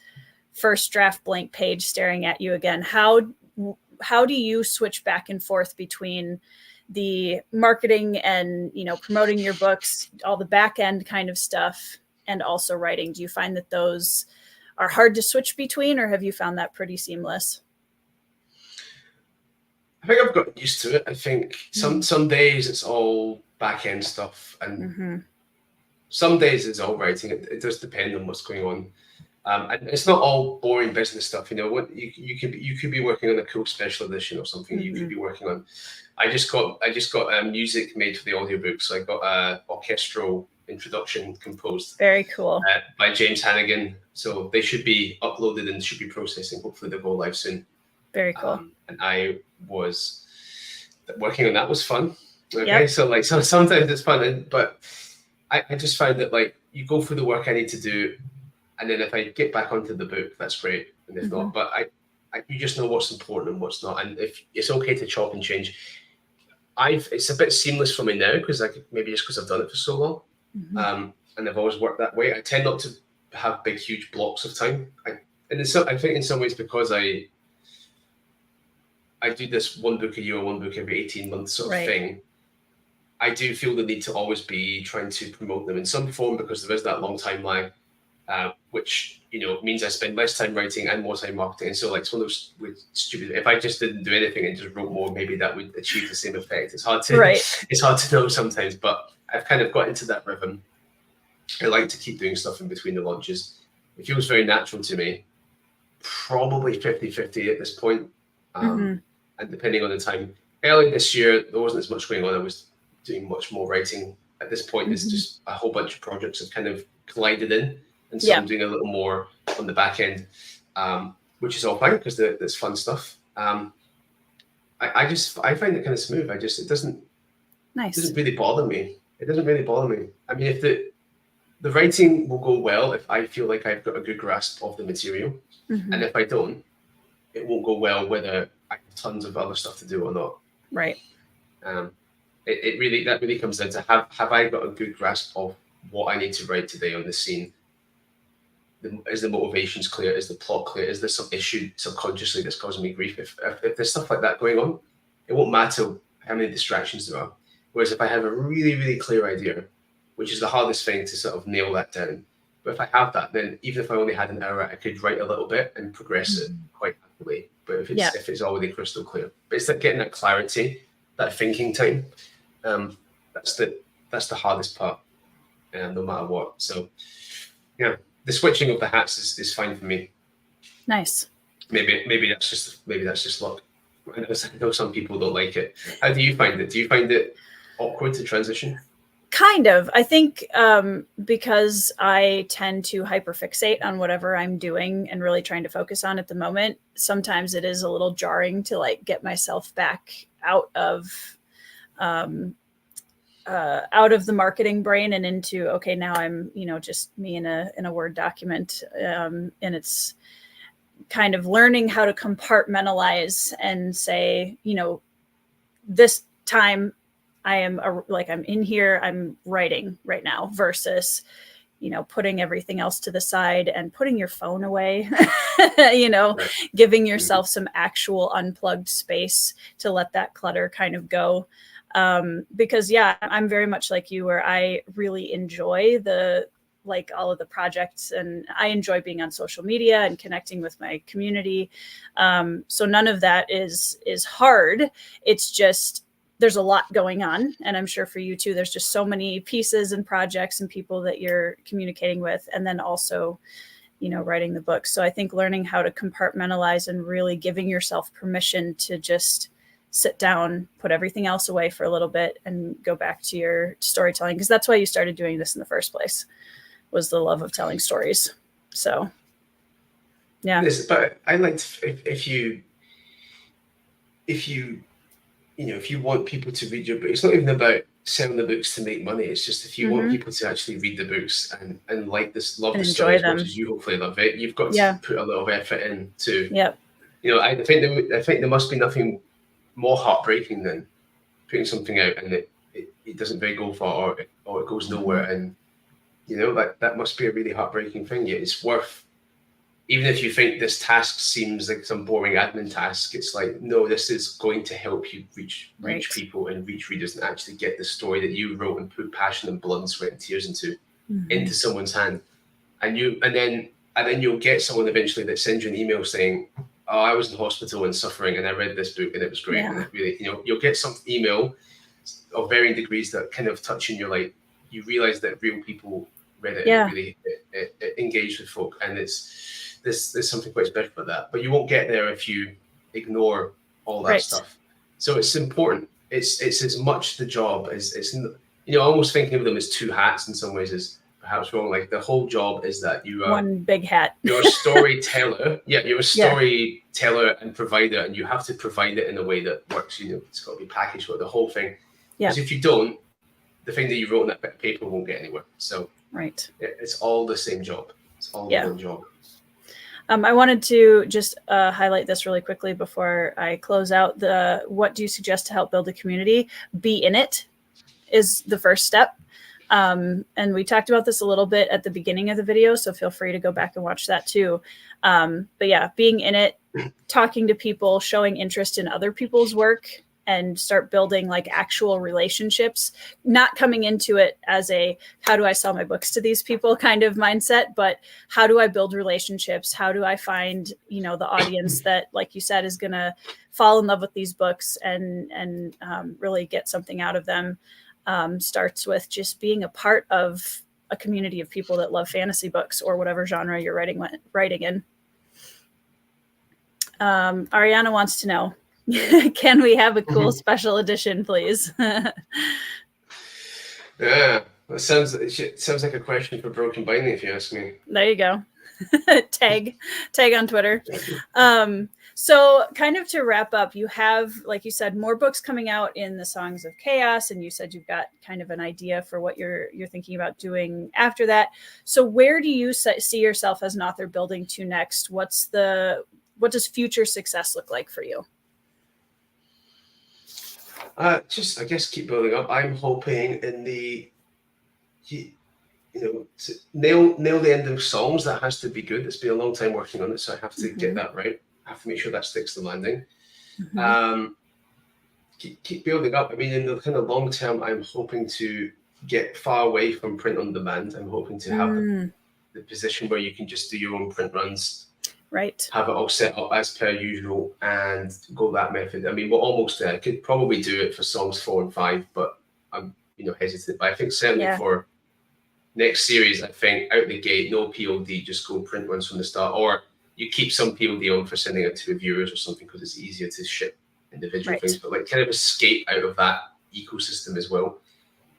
A: first draft blank page staring at you again. How do you switch back and forth between the marketing and, promoting your books, all the back end kind of stuff, and also writing? Do you find that those are hard to switch between, or have you found that pretty seamless?
B: I think I've gotten used to it. I think some days it's all back end stuff, and some days it's all writing. It does depend on what's going on. And it's not all boring business stuff. What you could be working on a cool special edition or something. You could be working on. I just got music made for the audiobook, so I got a orchestral introduction composed.
A: Very cool.
B: By James Hannigan. So they should be uploaded and should be processing. Hopefully they'll go live soon.
A: Very cool.
B: And I was working on that was fun. Okay, so sometimes it's fun, but I just find that you go through the work I need to do. And then if I get back onto the book, that's great. And if not, but you just know what's important and what's not. And if it's okay to chop and change, it's a bit seamless for me now because maybe just because I've done it for so long, and I've always worked that way. I tend not to have big, huge blocks of time. I think in some ways because I do this one book a year, one book every 18 months sort of thing. I do feel the need to always be trying to promote them in some form because there is that long time lag. Which means I spend less time writing and more time marketing. And so it's one of those stupid. If I just didn't do anything and just wrote more, maybe that would achieve the same effect. It's hard to know sometimes, but I've kind of got into that rhythm. I like to keep doing stuff in between the launches. It feels very natural to me. Probably 50-50 at this point, and depending on the time. Early this year, there wasn't as much going on. I was doing much more writing. At this point, it's just a whole bunch of projects have kind of collided in. And so I'm doing a little more on the back end, which is all fine because that's fun stuff. I find it kind of smooth. It doesn't really bother me. It doesn't really bother me. I mean, if the writing will go well if I feel like I've got a good grasp of the material, and if I don't, it won't go well whether I have tons of other stuff to do or not.
A: Right.
B: That really comes down to have I got a good grasp of what I need to write today on the scene. is the motivations clear? Is the plot clear? Is there some issue subconsciously that's causing me grief? If there's stuff like that going on, it won't matter how many distractions there are. Whereas if I have a really, really clear idea, which is the hardest thing to sort of nail that down, but if I have that, then even if I only had an hour, I could write a little bit and progress it quite rapidly. But if it's already crystal clear, but it's like getting that clarity, that thinking time. That's the hardest part, no matter what. So, yeah, the switching of the hats is fine for me.
A: Nice.
B: Maybe that's just luck. I know some people don't like it. How do you find it? Do you find it awkward to transition?
A: Kind of. I think because I tend to hyperfixate on whatever I'm doing and really trying to focus on at the moment, sometimes it is a little jarring to like get myself back out of the marketing brain and into, okay, now I'm, just me in a Word document. And it's kind of learning how to compartmentalize and say, this time I'm in here, I'm writing right now versus, putting everything else to the side and putting your phone away, right. Giving yourself some actual unplugged space to let that clutter kind of go. Because I'm very much like you, where I really enjoy all of the projects, and I enjoy being on social media and connecting with my community. So none of that is hard. It's just, there's a lot going on. And I'm sure for you too, there's just so many pieces and projects and people that you're communicating with. And then also, writing the book. So I think learning how to compartmentalize and really giving yourself permission to just sit down, put everything else away for a little bit and go back to your storytelling. Because that's why you started doing this in the first place, was the love of telling stories. So, yeah.
B: But I liked if you want people to read your book, it's not even about selling the books to make money. It's just if you want people to actually read the books and like this, love and the story as much as you hopefully love it, you've got to put a little effort into.
A: Yep.
B: I think there must be nothing more heartbreaking than putting something out and it doesn't very go far or it goes nowhere, and that must be a really heartbreaking thing. Yet it's worth. Even if you think this task seems like some boring admin task, it's like, no, this is going to help you reach people and reach readers and actually get the story that you wrote and put passion and blood and sweat and tears into someone's hand. And then you'll get someone eventually that sends you an email saying, oh, I was in hospital and suffering and I read this book and it was great. Yeah. And it really, you'll get some email of varying degrees that kind of touch in your life. You realize that real people read it and really it engaged with folk, and there's something quite special about that. But you won't get there if you ignore all that stuff. So it's important. It's as much the job as it's, almost thinking of them as two hats in some ways is perhaps wrong. Like the whole job is that you are
A: one big hat.
B: You're a storyteller. You're a storyteller and provider, and you have to provide it in a way that works. It's got to be packaged with the whole thing. Because if you don't, the thing that you wrote in that bit of paper won't get anywhere. So it's all the same job. It's all one job.
A: I wanted to just highlight this really quickly before I close out. What do you suggest to help build a community? Be in it is the first step. And we talked about this a little bit at the beginning of the video, so feel free to go back and watch that too. But yeah, being in it, talking to people, showing interest in other people's work, and start building like actual relationships, not coming into it as a, how do I sell my books to these people kind of mindset, but how do I build relationships? How do I find, the audience that, like you said, is going to fall in love with these books and really get something out of them. Starts with just being a part of a community of people that love fantasy books or whatever genre you're writing in. Ariana wants to know, can we have a cool special edition, please?
B: Yeah, that sounds like a question for Broken Binding, if you ask me.
A: There you go. Tag on Twitter. So kind of to wrap up, you have, like you said, more books coming out in the Songs of Chaos, and you said you've got kind of an idea for what you're thinking about doing after that. So where do you see yourself as an author building to next? What does future success look like for you?
B: Just, I guess, keep building up. I'm hoping in the nail the end of songs. That has to be good. It's been a long time working on it, so I have to get that right. I have to make sure that sticks the landing. Keep building up. I mean, in the kind of long term, I'm hoping to get far away from print on demand. I'm hoping to have the position where you can just do your own print runs,
A: right?
B: Have it all set up as per usual, and go that method. I mean, we're almost there. I could probably do it for songs 4 and 5, but I'm hesitant. But I think certainly for next series, I think out the gate, no POD, just go print runs from the start, or you keep some POD on for sending it to reviewers or something because it's easier to ship individual things, but like kind of escape out of that ecosystem as well.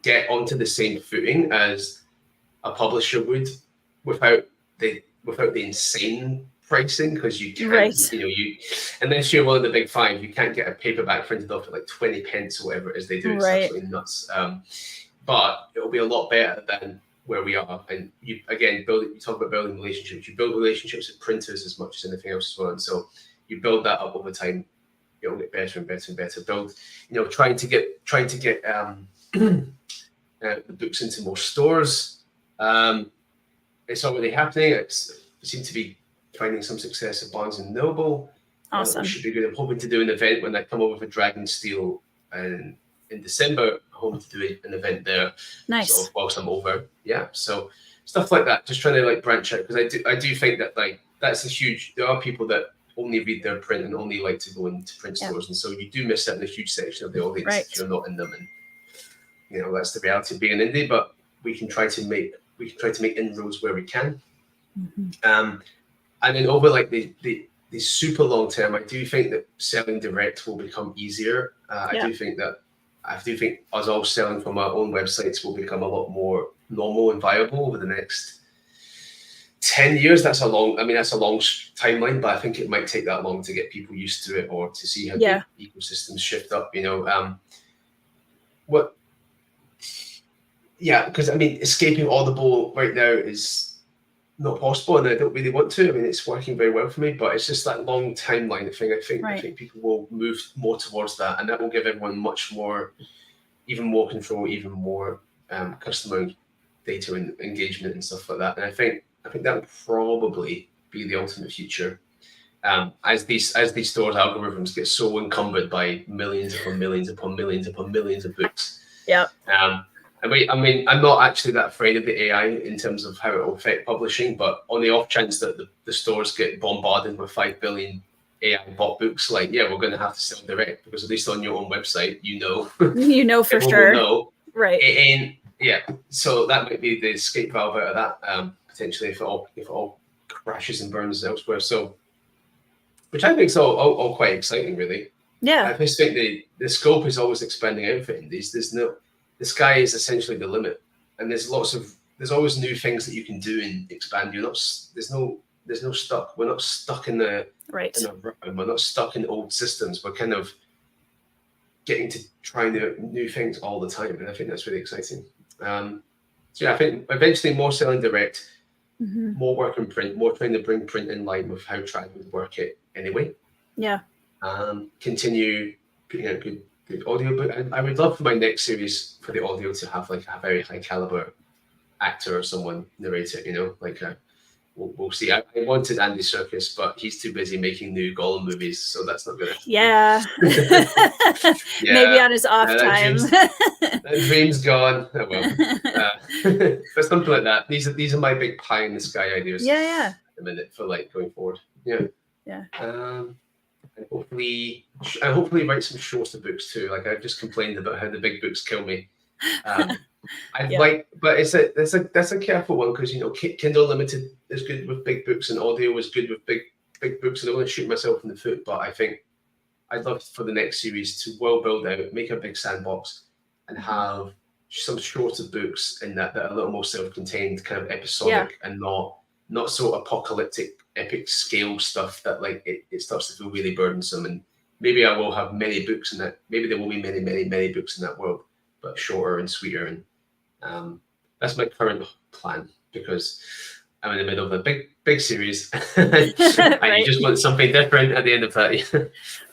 B: Get onto the same footing as a publisher would without the insane pricing, because you can't, unless you're one of the big 5, you can't get a paperback printed off at like 20 pence or whatever it is they do. It's absolutely nuts. But it'll be a lot better than where we are. And you talk about building relationships. You build relationships with printers as much as anything else as well. And so you build that up over time. It'll get better and better and better. Build, trying to get the books into more stores. It's already happening. We seem to be finding some success at Barnes and Noble.
A: Awesome.
B: Which should be good. I'm hoping to do an event when I come over for Dragonsteel in December. I'm hoping to do an event there.
A: Nice.
B: Sort of whilst I'm over. Yeah. So stuff like that. Just trying to like branch out, because I do think that like that's a huge. There are people that only read their print and only like to go into print stores, and so you do miss out on a huge section of the audience if you're not in them. And that's the reality of being an indie. But we can try to make inroads where we can. And then over like the super long term, I do think that selling direct will become easier. I do think us all selling from our own websites will become a lot more normal and viable over the next 10 years. That's a long timeline, but I think it might take that long to get people used to it, or to see how the ecosystems shift up. Because I mean, escaping Audible right now is not possible, and I don't really want to. I mean, it's working very well for me, but it's just that long timeline thing. I think people will move more towards that, and that will give everyone even more control, even more customer data and engagement and stuff like that. And I think that will probably be the ultimate future. As these stores' algorithms get so encumbered by millions upon millions upon millions upon millions of books.
A: Yeah.
B: I mean, I'm not actually that afraid of the AI in terms of how it will affect publishing, but on the off chance that the stores get bombarded with 5 billion AI bot books, we're going to have to sell direct, because at least on your own website,
A: for sure. Right.
B: So that might be the escape valve out of that, potentially, if it all crashes and burns elsewhere. So, which I think is all quite exciting, really.
A: Yeah.
B: I just think the scope is always expanding out for indies. The sky is essentially the limit, and there's always new things that you can do and expand. There's no stuck. We're not stuck in the
A: right.
B: We're not stuck in old systems. We're kind of getting to try new things all the time, and I think that's really exciting. I think eventually more selling direct, more work in print, more trying to bring print in line with how Trad would work it anyway.
A: Yeah.
B: Continue putting out good audio, but I would love for my next series for the audio to have like a very high caliber actor or someone narrate it. We'll see. I wanted Andy Serkis, but he's too busy making new Gollum movies, so that's not gonna.
A: Yeah. Maybe on his off time.
B: That dream's gone. Oh well. But something like that. These are my big pie in the sky ideas.
A: Yeah.
B: At the minute for like going forward. Yeah.
A: Yeah.
B: And hopefully write some shorter books too. Like I've just complained about how the big books kill me. But that's a careful one, because Kindle Unlimited is good with big books and audio is good with big books. I don't want to shoot myself in the foot, but I think I'd love for the next series to well build out, make a big sandbox, and have some shorter books in that are a little more self-contained, kind of episodic, and not so apocalyptic, epic scale stuff that like it starts to feel really burdensome. And maybe I will have many books in that. Maybe there will be many, many, many books in that world, but shorter and sweeter. And that's my current plan, because I'm in the middle of a big series, and you just want something different at the end of that.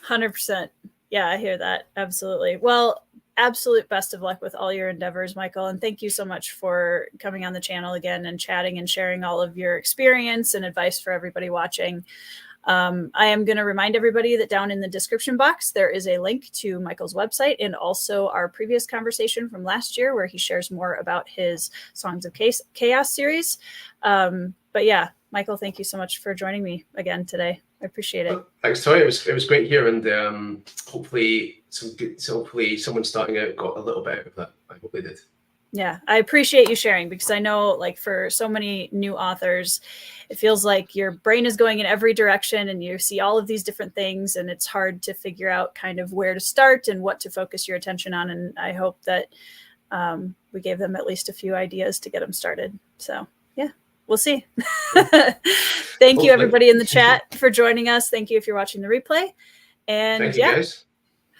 A: 100%. Yeah, I hear that. Absolutely. Well, absolute best of luck with all your endeavors, Michael. And thank you so much for coming on the channel again and chatting and sharing all of your experience and advice for everybody watching. I am going to remind everybody that down in the description box, there is a link to Michael's website and also our previous conversation from last year where he shares more about his Songs of Chaos series. But yeah, Michael, thank you so much for joining me again today. I appreciate it.
B: Well, thanks, Tori. It was great here, and hopefully someone starting out got a little bit out of that. I hope they did.
A: Yeah, I appreciate you sharing, because I know, like, for so many new authors, it feels like your brain is going in every direction and you see all of these different things, and it's hard to figure out kind of where to start and what to focus your attention on. And I hope that we gave them at least a few ideas to get them started. So yeah, we'll see. Thank you, everybody in the chat, for joining us. Thank you if you're watching the replay. And
B: thank you, guys.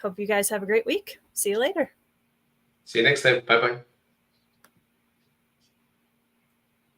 A: Hope you guys have a great week. See you later.
B: See you next time. Bye-bye.